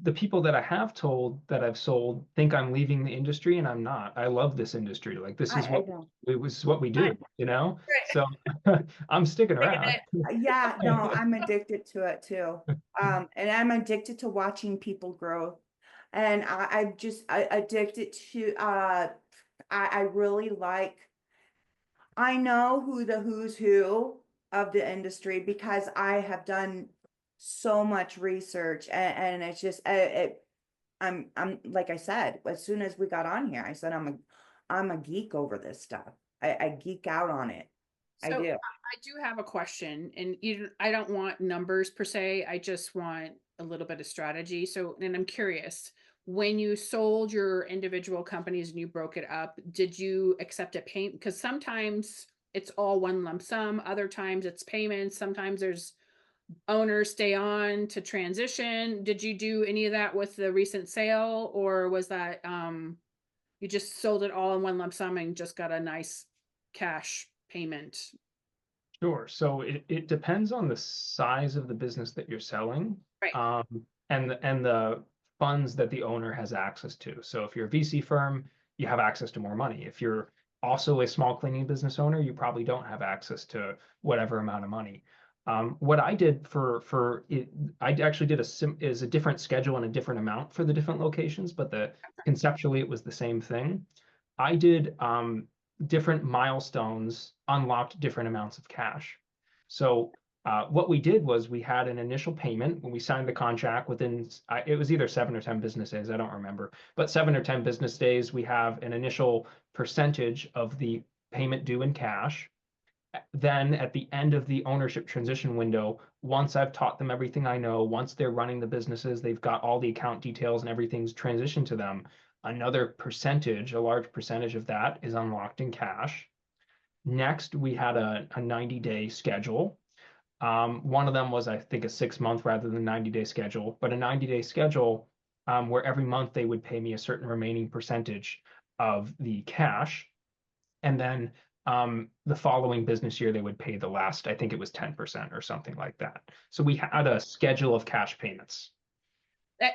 the people that I have told that I've sold think I'm leaving the industry, and I'm not. I love this industry. Like this is I what know. we Right. do, you know? Right. So I'm sticking Taking around. it. Yeah, no, I'm addicted to it too. And I'm addicted to watching people grow. And I addicted to I really like, I know who the who's who of the industry because I have done so much research and it's just I'm like I said, as soon as we got on here, I said I'm a geek over this stuff. I geek out on it. I So do. I do have a question, and I don't want numbers per se. I just want a little bit of strategy. So, and I'm curious, when you sold your individual companies and you broke it up, did you accept a payment? Because sometimes it's all one lump sum, other times it's payments, sometimes there's owners stay on to transition. Did you do any of that with the recent sale, or was that you just sold it all in one lump sum and just got a nice cash payment? Sure. So it depends on the size of the business that you're selling, Right. and the funds that the owner has access to. So if you're a VC firm, you have access to more money. If you're also a small cleaning business owner, you probably don't have access to whatever amount of money. What I did for it, I actually did a different schedule and a different amount for the different locations, but conceptually it was the same thing. I did different milestones unlocked different amounts of cash. So what we did was we had an initial payment when we signed the contract within, it was either 7 or 10 business days, I don't remember, but 7 or 10 business days, we have an initial percentage of the payment due in cash. Then at the end of the ownership transition window, once I've taught them everything I know, once they're running the businesses, they've got all the account details and everything's transitioned to them, another percentage, a large percentage of that is unlocked in cash. Next, we had a 90-day schedule. One of them was, I think, a 6-month rather than 90-day schedule, but a 90-day schedule where every month they would pay me a certain remaining percentage of the cash. And then the following business year, they would pay the last, I think it was 10% or something like that. So we had a schedule of cash payments.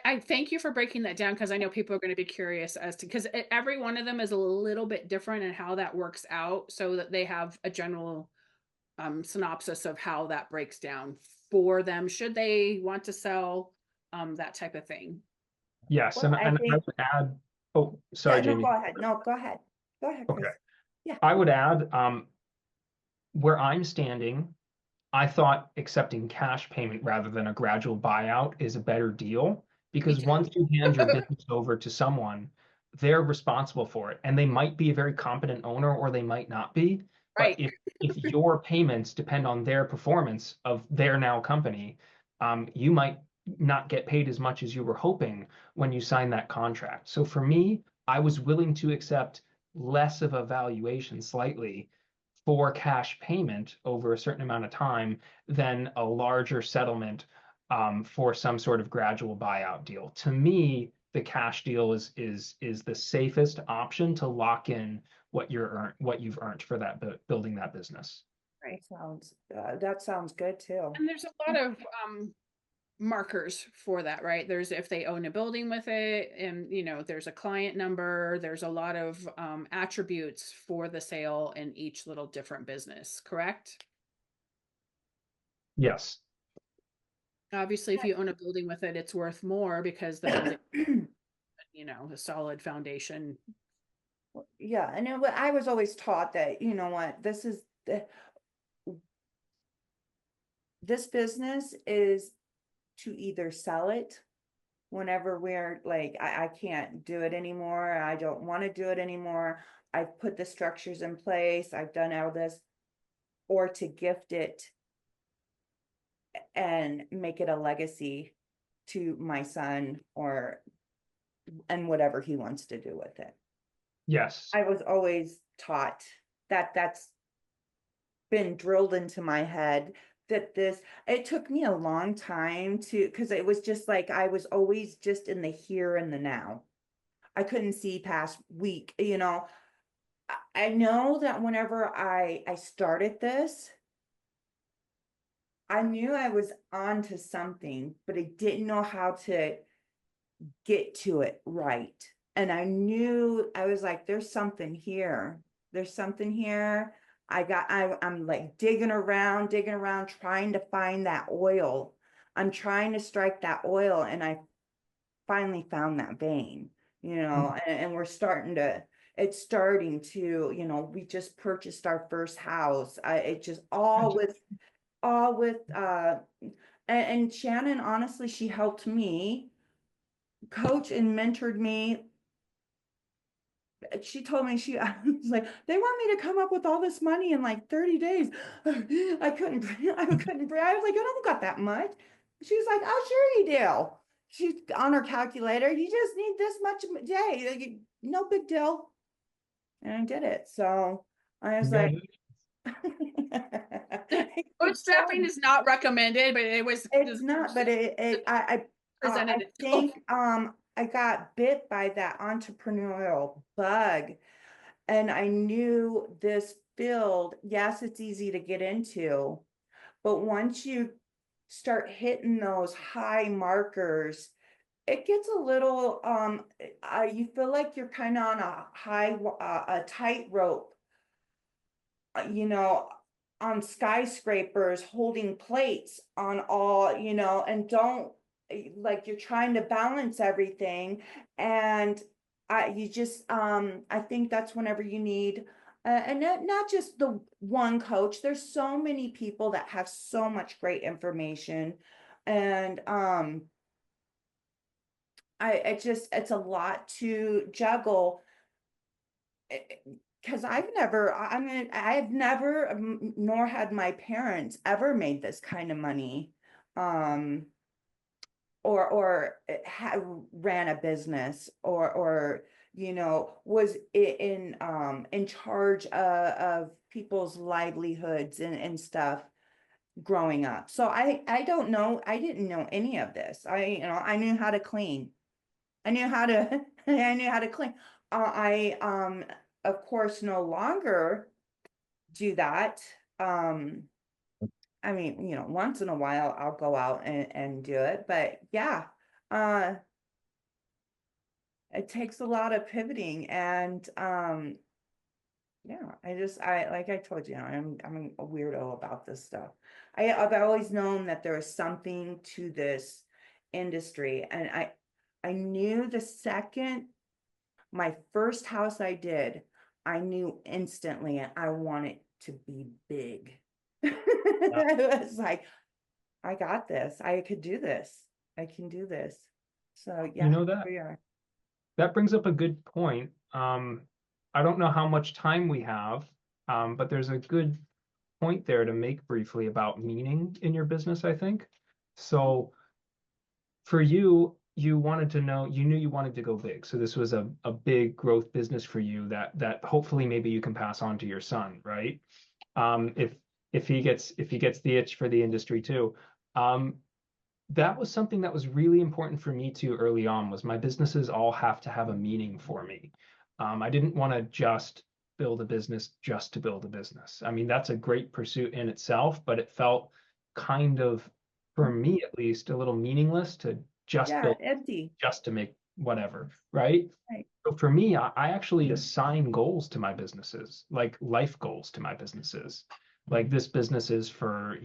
I thank you for breaking that down, because I know people are going to be curious as to, because every one of them is a little bit different in how that works out, so that they have a general synopsis of how that breaks down for them should they want to sell that type of thing. Yes, Well, and I would add, oh, sorry, yeah, no, Jamie. go ahead. No, go ahead. Go ahead, Okay. Chris. Yeah. I would add, where I'm standing, I thought accepting cash payment rather than a gradual buyout is a better deal, Me because too. once you hand your business over to someone, they're responsible for it. And they might be a very competent owner or they might not be. But Right. if your payments depend on their performance of their now company, you might not get paid as much as you were hoping when you signed that contract. So for me, I was willing to accept less of a valuation slightly for cash payment over a certain amount of time than a larger settlement for some sort of gradual buyout deal. To me, the cash deal is the safest option to lock in what you've earned for that building that business. Right. That sounds good too. And there's a lot of markers for that, right? There's if they own a building with it, and there's a client number, there's a lot of attributes for the sale in each little different business, correct? Yes. Obviously, if you own a building with it, it's worth more because the building, a solid foundation. Yeah, and I was always taught that, you know what, this business is to either sell it whenever we're like, I can't do it anymore. I don't want to do it anymore. I've put the structures in place. I've done all this, or to gift it and make it a legacy to my son and whatever he wants to do with it. Yes. I was always taught that's been drilled into my head that it took me a long time because it was just like I was always just in the here and the now. I couldn't see past week, I know that whenever I started this, I knew I was onto something, but I didn't know how to get to it right. And I was like, there's something here. There's something here. I'm like digging around, trying to find that oil. I'm trying to strike that oil, and I finally found that vein, and it's starting to, we just purchased our first house. It just all with, and Shannon, honestly, she helped me coach and mentored me. She told me, I was like, they want me to come up with all this money in like 30 days. I couldn't breathe. I couldn't breathe. I was like, I don't got that much. She was like, oh, sure you do. She's on her calculator. You just need this much a day. Like, no big deal. And I did it. So I was like, Bootstrapping is not recommended, but it was it's not, but I presented itself. think I got bit by that entrepreneurial bug, and I knew this field, yes, it's easy to get into, but once you start hitting those high markers, it gets a little you feel like you're kind of on a tightrope, you know, on skyscrapers, holding plates on all, and don't, like, you're trying to balance everything. And I think that's whenever you need And not just the one coach. There's so many people that have so much great information, and it's a lot to juggle, because I've never, nor had my parents ever made this kind of money, um, or ran a business, or was in charge of people's livelihoods and stuff growing up. So I don't know, I didn't know any of this. I knew how to clean. I knew how to I knew how to clean. I of course no longer do that. I mean, once in a while I'll go out and do it, but yeah, uh it takes a lot of pivoting, and yeah, I like I told you, I'm a weirdo about this stuff. I've always known that there is something to this industry, and I knew the second my first house I did, I knew instantly I wanted to be big. It was like, I got this. I could do this. I can do this. So You yeah, know here that we are. that brings up a good point. I don't know how much time we have, but there's a good point there to make briefly about meaning in your business, I think. So for you, you wanted to know, you knew you wanted to go big. So this was a big growth business for you that hopefully maybe you can pass on to your son, right? If he gets the itch for the industry too. Um, that was something that was really important for me too early on, was my businesses all have to have a meaning for me. I didn't want to just build a business just to build a business. I mean, that's a great pursuit in itself, but it felt kind of, for me at least, a little meaningless to just Yeah, build empty. just to make whatever, right? Right. So for me, I actually assign goals to my businesses, like life goals to my businesses. Like this business is for,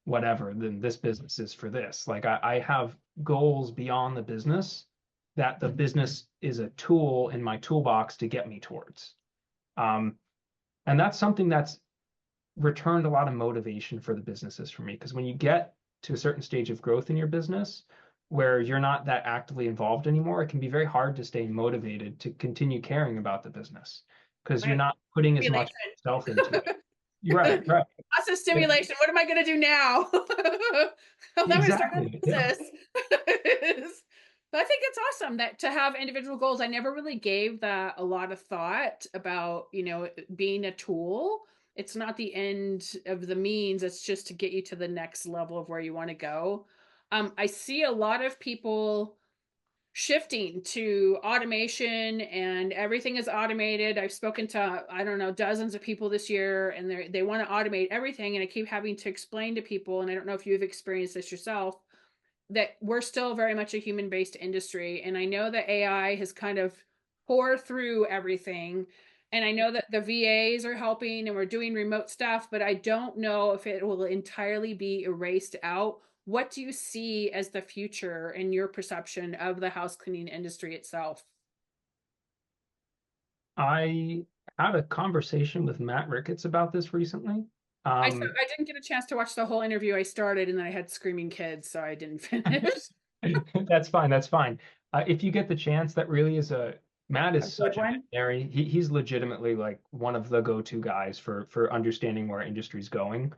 whatever, then this business is for this. Like I have goals beyond the business, that the business is a tool in my toolbox to get me towards. Um, and that's something that's returned a lot of motivation for the businesses for me. Because when you get to a certain stage of growth in your business where you're not that actively involved anymore, it can be very hard to stay motivated to continue caring about the business because you're Right. not putting as much self into Stimulation. it. You're right, right. Lots of stimulation. What am I going to do now? I'm going to start a Exactly. Yeah. business. But I think it's awesome that to have individual goals. I never really gave that a lot of thought about, being a tool. It's not the end of the means. It's just to get you to the next level of where you want to go. I see a lot of people shifting to automation, and everything is automated. I've spoken to, I don't know, dozens of people this year, and they want to automate everything. And I keep having to explain to people, and I don't know if you've experienced this yourself, that we're still very much a human based industry. And I know that AI has kind of poured through everything. And I know that the VAs are helping and we're doing remote stuff, but I don't know if it will entirely be erased out. What do you see as the future in your perception of the house cleaning industry itself? I had a conversation with Matt Ricketts about this recently. Um, I didn't get a chance to watch the whole interview. I started and then I had screaming kids, so I didn't finish. That's fine. That's fine. If you get the chance, that really is Matt A is good such a one. visionary. He's legitimately like one of the go-to guys for understanding where our industry's going.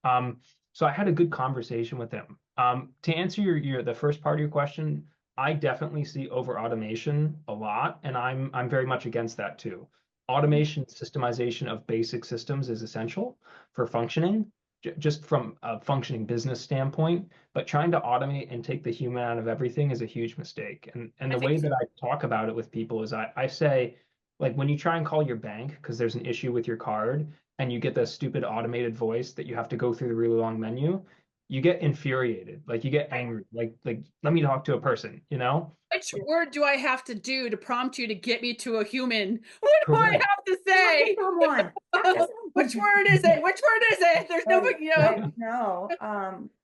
Um, so I had a good conversation with him. To answer the first part of your question, I definitely see over automation a lot, and I'm very much against that too. Automation, systemization of basic systems is essential for functioning, just from a functioning business standpoint, but trying to automate and take the human out of everything is a huge mistake. And I the think way so. that I talk about it with people is I say, like, when you try and call your bank because there's an issue with your card and you get the stupid automated voice that you have to go through the really long menu, you get infuriated, like you get angry, like let me talk to a person, you know? Which word do I have to do to prompt you to get me to a human? What do I Correct. have to Talk to say? someone. Talk to Which someone. word is it? Which word is it? There's no, Right, Yeah. right. No,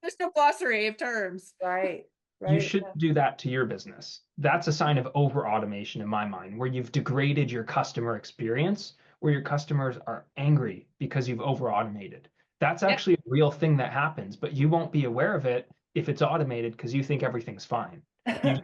there's no glossary of terms. right, You right. should do that to your business. That's a sign of over automation in my mind, where you've degraded your customer experience where your customers are angry because you've over automated. That's Yep. actually a real thing that happens, but you won't be aware of it if it's automated because you think everything's fine. Right.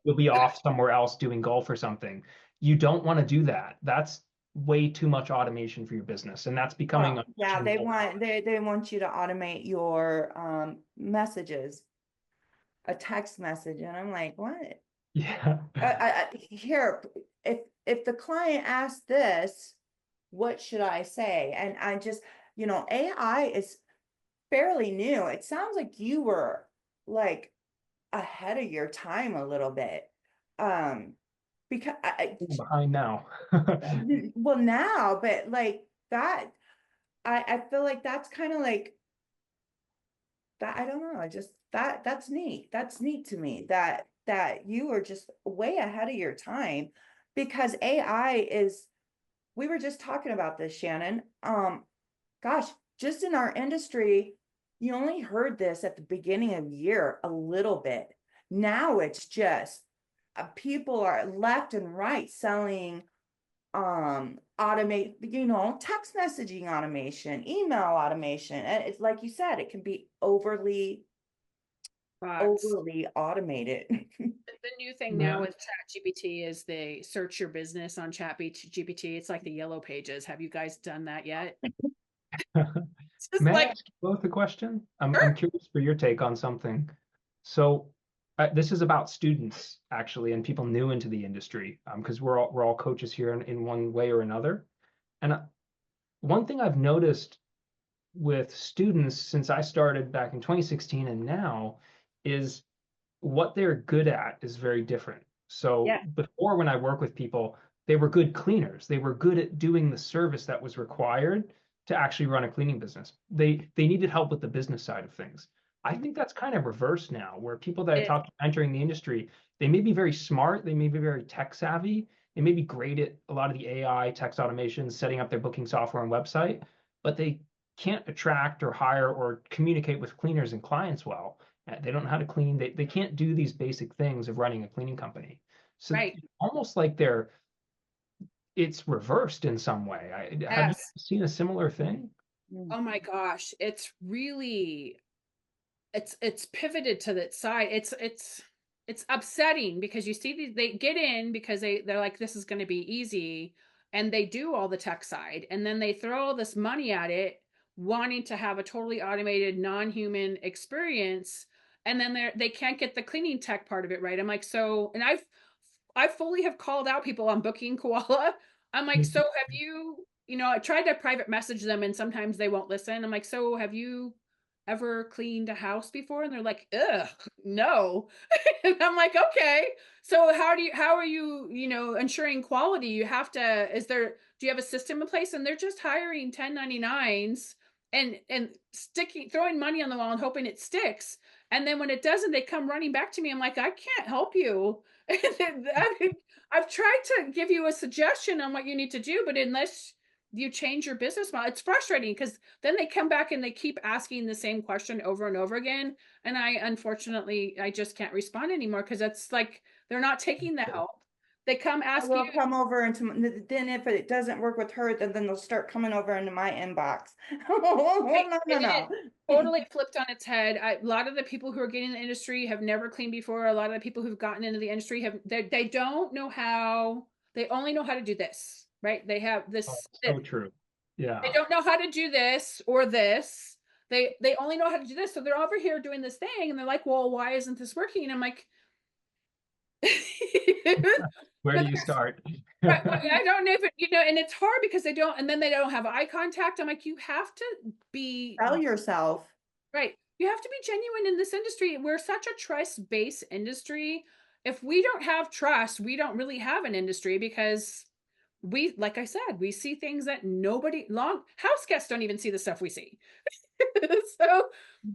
You'll be off somewhere else doing golf or something. You don't want to do that. That's way too much automation for your business, and that's becoming Well, yeah, they unquestionable. want they want you to automate your messages, a text message, and I'm like, what? Yeah. Here, if the client asks this, what should I say? And I just, AI is fairly new. It sounds like you were like ahead of your time a little bit. Because I'm behind now. well now, but like that, I feel like that's kind of like that. I don't know. I just that's neat. That's neat to me that you were just way ahead of your time, because AI is, we were just talking about this, Shannon. Gosh, just in our industry, you only heard this at the beginning of the year a little bit. Now it's just people are left and right selling automate, text messaging automation, email automation. And it's like you said, it can be overly Bots. overly automated. The new thing now Yeah. with ChatGPT is they search your business on ChatGPT. It's like the yellow pages. Have you guys done that yet? It's just May I like, ask you both a question? I'm sure. curious for your take on something. So this is about students actually and people new into the industry because we're all coaches here in one way or another. And one thing I've noticed with students since I started back in 2016 and now is what they're good at is very different. So Yeah. before, when I work with people, they were good cleaners. They were good at doing the service that was required to actually run a cleaning business. They needed help with the business side of things. I think that's kind of reversed now, where people that I It, talk to entering the industry, they may be very smart, they may be very tech savvy, they may be great at a lot of the AI, text automation, setting up their booking software and website, but they can't attract or hire or communicate with cleaners and clients well. They don't know how to clean. They can't do these basic things of running a cleaning company. So right. almost like it's reversed in some way. Have you Yes. seen a similar thing? Mm. Oh my gosh. It's really, it's pivoted to that side. It's upsetting because you see these, they get in because they're like, this is going to be easy. And they do all the tech side. And then they throw all this money at it, wanting to have a totally automated, non-human experience. And then they can't get the cleaning tech part of it right. I'm like, so, and I fully have called out people on Booking Koala. I'm like, so have you, I tried to private message them and sometimes they won't listen. I'm like, so have you ever cleaned a house before? And they're like, ugh, no. And I'm like, okay. So how are you, ensuring quality? You have to, do you have a system in place? And they're just hiring 1099s and throwing money on the wall and hoping it sticks. And then when it doesn't, they come running back to me. I'm like, I can't help you. I've tried to give you a suggestion on what you need to do, but unless you change your business model, it's frustrating because then they come back and they keep asking the same question over and over again. And unfortunately, I just can't respond anymore because it's like they're not taking the help. They come I ask you, will come over into, then if it doesn't work with her, then they'll start coming over into my inbox. right, No, no, and it no. totally flipped on its head. A lot of the people who are getting in the industry have never cleaned before. A lot of the people who've gotten into the industry they don't know how. They only know how to do this, right? They have Oh, this. so true. Yeah. They don't know how to do this or this. They only know how to do this. So they're over here doing this thing and they're like, well, why isn't this working? And I'm like, Where do you start? right, well, I don't know if and it's hard because they don't, and then they don't have eye contact. I'm like, you have to be Tell yourself. right. You have to be genuine in this industry. We're such a trust-based industry. If we don't have trust, we don't really have an industry because like I said, we see things that nobody long house guests don't even see the stuff we see. So,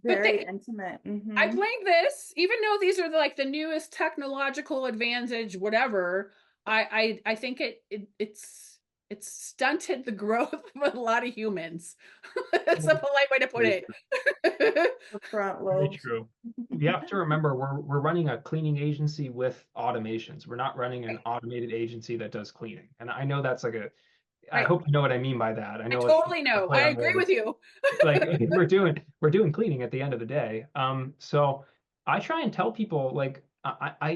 but Very intimate. I Mm-hmm. blame this, even though these are like the newest technological advantage, whatever. I think it's stunted the growth of a lot of humans. That's a polite way to put Very it. true. The front Very lobes. true. You have to remember we're running a cleaning agency with automations. We're not running an automated agency that does cleaning. And I know that's like I Right. hope you know what I mean by that. I I know it's totally a know. play I on agree with words. you. Like we're doing cleaning at the end of the day. So I try and tell people like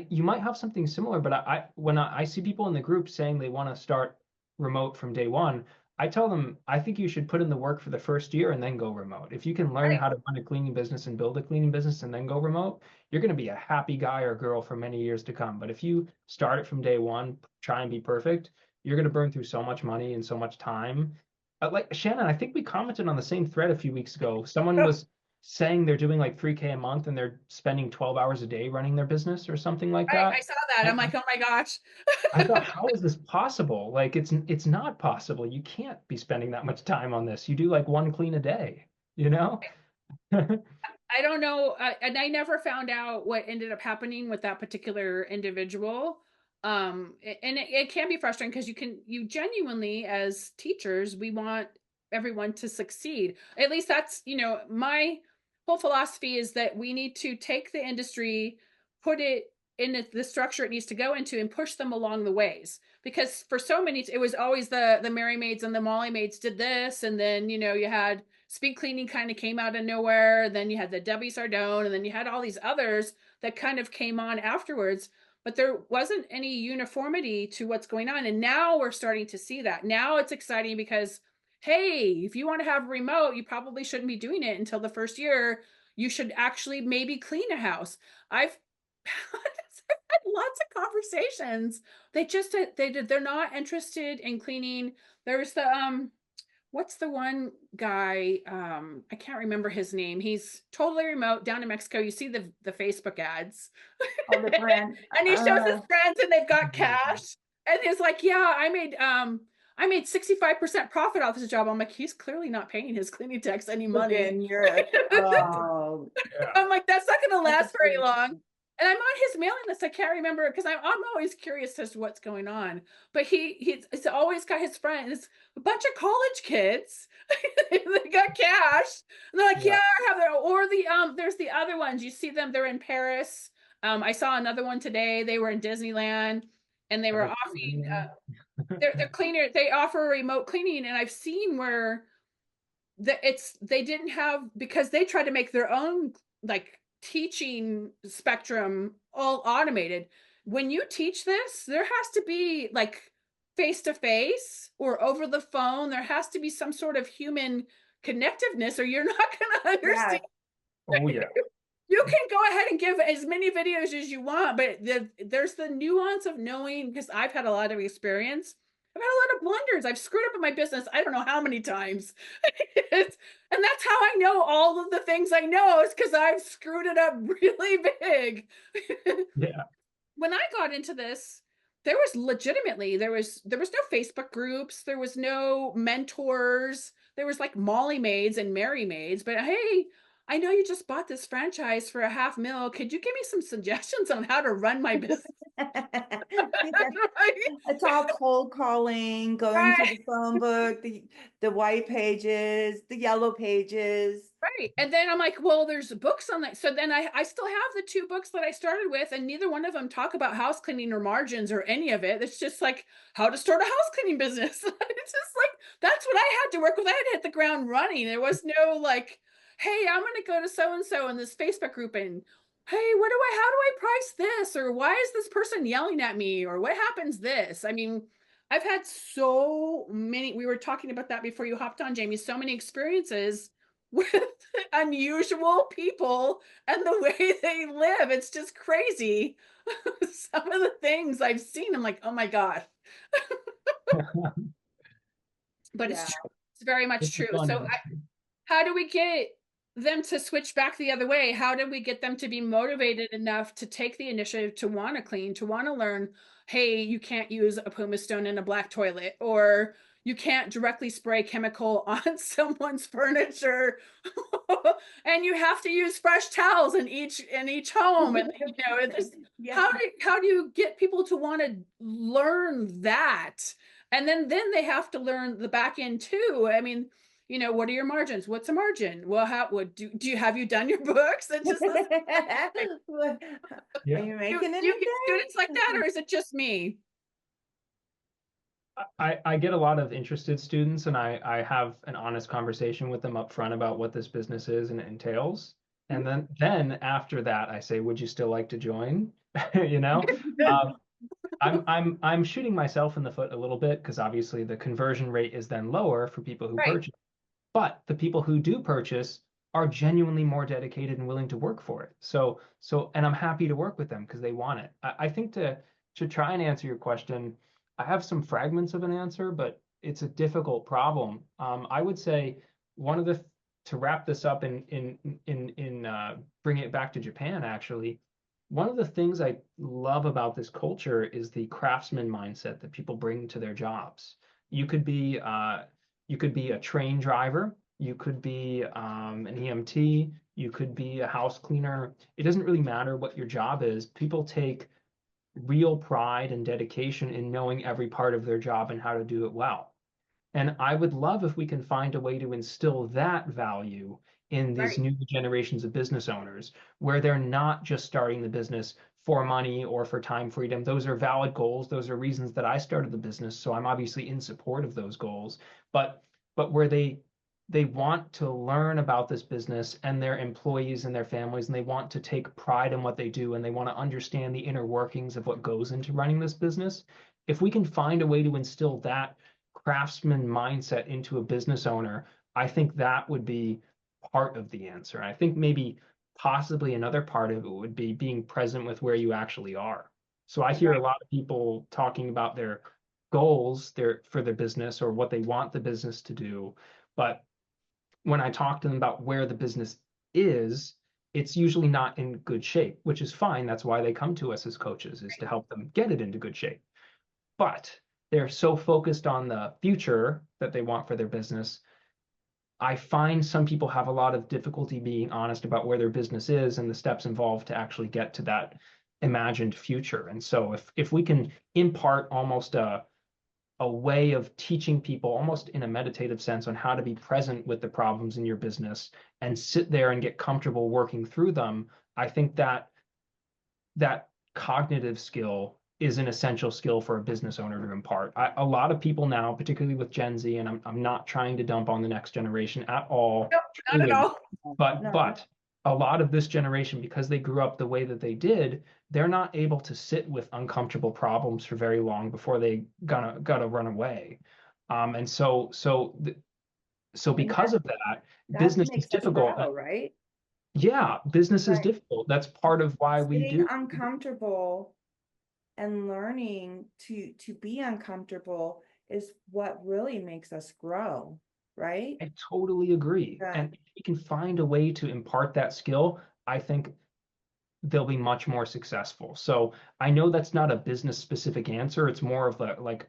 you might have something similar, but when I see people in the group saying they want to start remote from day one, I tell them I think you should put in the work for the first year and then go remote. If you can learn Right. how to run a cleaning business and build a cleaning business and then go remote, you're going to be a happy guy or girl for many years to come. But if you start it from day one, try and be perfect, you're going to burn through so much money and so much time. Like Shannon, I think we commented on the same thread a few weeks ago. Someone Oh, was saying they're doing like 3K a month and they're spending 12 hours a day running their business or something like right. that. I saw that. I'm And like, oh my gosh. I thought, how is this possible? Like it's not possible. You can't be spending that much time on this. You do like one clean a day, you know? I don't know, and I never found out what ended up happening with that particular individual. And it can be frustrating because you genuinely, as teachers, we want everyone to succeed. At least that's, my whole philosophy is that we need to take the industry, put it in the structure it needs to go into, and push them along the ways. Because for so many, it was always the Mary Maids and the Molly Maids did this, and then you had speed cleaning kind of came out of nowhere. Then you had the Debbie Sardone, and then you had all these others that kind of came on afterwards. But there wasn't any uniformity to what's going on. And now we're starting to see that. Now it's exciting because, hey, if you want to have remote, you probably shouldn't be doing it until the first year. You should actually maybe clean a house. I've had lots of conversations. They're not interested in cleaning. There's the what's the one guy, I can't remember his name. He's totally remote down in Mexico. You see the Facebook ads. Oh, the brand. And he shows his friends and they've got cash. And he's like, yeah, I made 65% profit off his job. I'm like, he's clearly not paying his cleaning techs any money. Within Europe. Oh, Yeah. I'm like, that's not going to that's a last very foolish long. thing. And I'm on his mailing list. I can't remember because I'm always curious as to what's going on. But he's always got his friends, a bunch of college kids. They got cash. And they're like, yeah, Yeah. I have that. Or there's the other ones. You see them, they're in Paris. I saw another one today. They were in Disneyland and they were offering they're cleaner. They offer remote cleaning, and I've seen where they didn't have, because they tried to make their own like teaching spectrum all automated. When you teach this, there has to be like face to face or over the phone. There has to be some sort of human connectiveness or you're not going to Yeah. understand. Oh yeah. You can go ahead and give as many videos as you want, but there's the nuance of knowing, because I've had a lot of experience. I've had a lot of blunders. I've screwed up in my business. I don't know how many times. And that's how I know all of the things I know, is because I've screwed it up really big. Yeah. When I got into this, there was no Facebook groups, there was no mentors, there was like Molly Maids and Mary Maids, but hey, I know you just bought this franchise for $500,000. Could you give me some suggestions on how to run my business? Right? It's all cold calling, going through the phone book, the white pages, the yellow pages. Right. And then I'm like, well, there's books on that. So then I still have the two books that I started with, and neither one of them talk about house cleaning or margins or any of it. It's just like how to start a house cleaning business. It's just like, that's what I had to work with. I had to hit the ground running. There was no like, hey, I'm going to go to so-and-so in this Facebook group and hey, how do I price this? Or why is this person yelling at me? Or what happens this? I mean, I've had so many, we were talking about that before you hopped on, Jamie, so many experiences with unusual people and the way they live. It's just crazy. Some of the things I've seen, I'm like, oh my God. But Yeah. it's true. It's very much It's a true. fun So industry. how do we get them to switch back the other way? How do we get them to be motivated enough to take the initiative to want to clean, to want to learn, hey, you can't use a pumice stone in a black toilet, or you can't directly spray chemical on someone's furniture, and you have to use fresh towels in each home. And it's Yeah. how do you get people to want to learn that? And then they have to learn the back end too. I mean, what are your margins? What's a margin? Well, have you done your books? And just Are Yeah. you do making you get anything? students like that, or is it just me? I get a lot of interested students, and I have an honest conversation with them up front about what this business is and it entails. And then after that, I say, would you still like to join? You know, um, I'm shooting myself in the foot a little bit because obviously the conversion rate is then lower for people who Right. purchase, but the people who do purchase are genuinely more dedicated and willing to work for it. And I'm happy to work with them because they want it. I think to try and answer your question, I have some fragments of an answer, but it's a difficult problem. I would say one of the to wrap this up in bring it back to Japan, actually, one of the things I love about this culture is the craftsman mindset that people bring to their jobs. You could be you could be a train driver, you could be an EMT, you could be a house cleaner. It doesn't really matter what your job is. People take real pride and dedication in knowing every part of their job and how to do it well. And I would love if we can find a way to instill that value in these Right. new generations of business owners, where they're not just starting the business for money or for time freedom. Those are valid goals. Those are reasons that I started the business. So I'm obviously in support of those goals. But where they want to learn about this business and their employees and their families, and they want to take pride in what they do, and they want to understand the inner workings of what goes into running this business. If we can find a way to instill that craftsman mindset into a business owner, I think that would be part of the answer. I think maybe possibly another part of it would be being present with where you actually are. So I hear a Right. lot of people talking about their goals for their business or what they want the business to do. But when I talk to them about where the business is, it's usually not in good shape, which is fine. That's why they come to us as coaches, is to help them get it into good shape. But they're so focused on the future that they want for their business. I find some people have a lot of difficulty being honest about where their business is and the steps involved to actually get to that imagined future. And so if we can impart almost a way of teaching people almost in a meditative sense on how to be present with the problems in your business and sit there and get comfortable working through them, I think that cognitive skill is an essential skill for a business owner to impart. A lot of people now, particularly with Gen Z, and I'm not trying to dump on the next generation at all, No, not at truly, all. No, but a lot of this generation, because they grew up the way that they did, they're not able to sit with uncomfortable problems for very long before they gotta run away. And so and because of that, that business is makes us difficult. grow, right? Yeah, business is Right. difficult. That's part of why we Sitting do. uncomfortable and learning to be uncomfortable is what really makes us grow, right? I totally agree. Yeah. And if we can find a way to impart that skill, I think they'll be much more successful. So I know that's not a business specific answer. It's more of the like,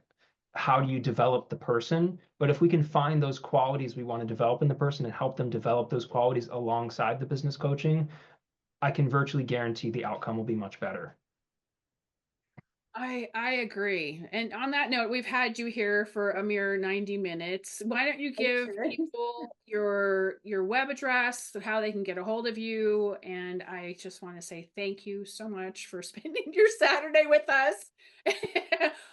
how do you develop the person? But if we can find those qualities we want to develop in the person and help them develop those qualities alongside the business coaching, I can virtually guarantee the outcome will be much better. I agree. And on that note, we've had you here for a mere 90 minutes. Why don't you give Sure. people your web address, how they can get a hold of you? And I just want to say thank you so much for spending your Saturday with us.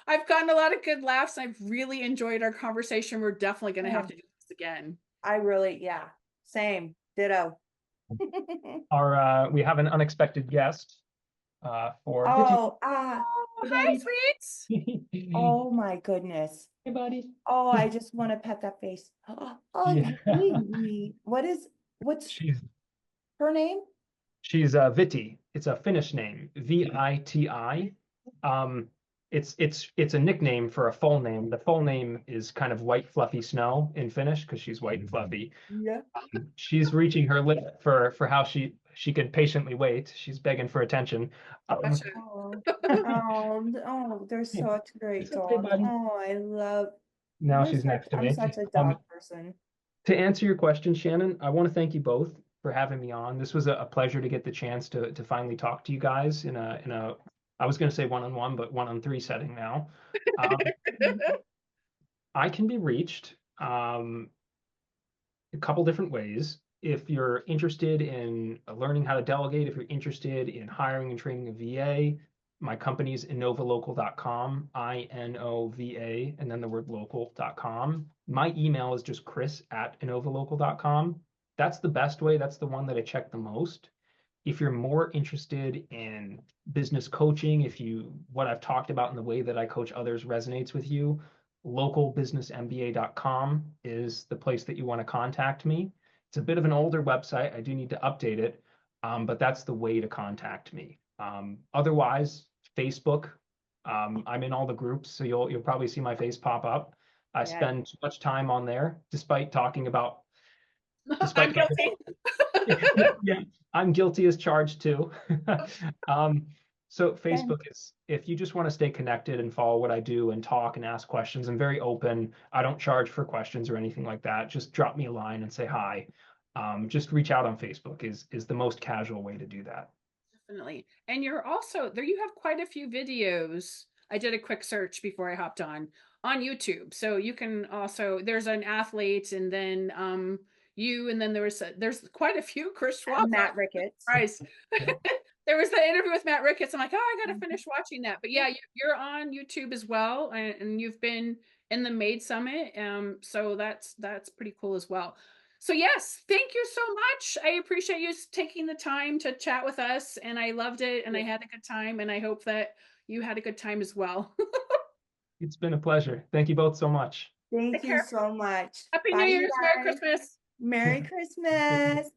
I've gotten a lot of good laughs. I've really enjoyed our conversation. We're definitely going to have Yeah, to do this again. I really, yeah, same, ditto. We have an unexpected guest for Viti. Oh, Oh, Hey, hi, buddy. sweets. oh my goodness. Hey, buddy. Oh, I just want to pet that face. Oh, Yeah. Gee. What's She's her name? She's Viti. It's a Finnish name, Viti. Um, it's a nickname for a full name. The full name is kind of white fluffy snow in Finnish because she's white and fluffy. Yeah. She's reaching her limit for how she can patiently wait. She's begging for attention. Um, Gotcha. Oh, they're such great it's okay, dogs. buddy. Oh, I love, Now she's next to I'm me. such a dog person. To answer your question, Shannon, I want to thank you both for having me on. This was a pleasure to get the chance to finally talk to you guys in a I was going to say one-on-one, but one-on-three setting now. Um, I can be reached a couple different ways. If you're interested in learning how to delegate, if you're interested in hiring and training a VA, My company's innovalocal.com, INOVA, and then the word local.com. My email is just chris@innovalocal.com. That's the best way. That's the one that I check the most. If you're more interested in business coaching, what I've talked about in the way that I coach others resonates with you, localbusinessmba.com is the place that you want to contact me. It's a bit of an older website. I do need to update it, but that's the way to contact me. Otherwise, Facebook. I'm in all the groups, so you'll probably see my face pop up. I Yeah. spend too much time on there, despite talking about. I'm guilty. Yeah, I'm guilty as charged too. So Facebook is, if you just want to stay connected and follow what I do and talk and ask questions, I'm very open. I don't charge for questions or anything like that. Just drop me a line and say hi. Just reach out on Facebook is the most casual way to do that. Definitely. And you're also there, you have quite a few videos. I did a quick search before I hopped on YouTube. So you can also, there's an athlete, and then you, and then there's quite a few Chris Schwab. Matt Ricketts. Price. Yeah. There was the interview with Matt Ricketts. I'm like, oh, I got to finish watching that. But yeah, you're on YouTube as well, and you've been in the Maid Summit. So that's pretty cool as well. So yes, thank you so much. I appreciate you taking the time to chat with us, and I loved it, and I had a good time, and I hope that you had a good time as well. It's been a pleasure. Thank you both so much. Thank Take you care. so much. Happy Bye, New you Year's, Merry guys. Christmas. Merry Christmas.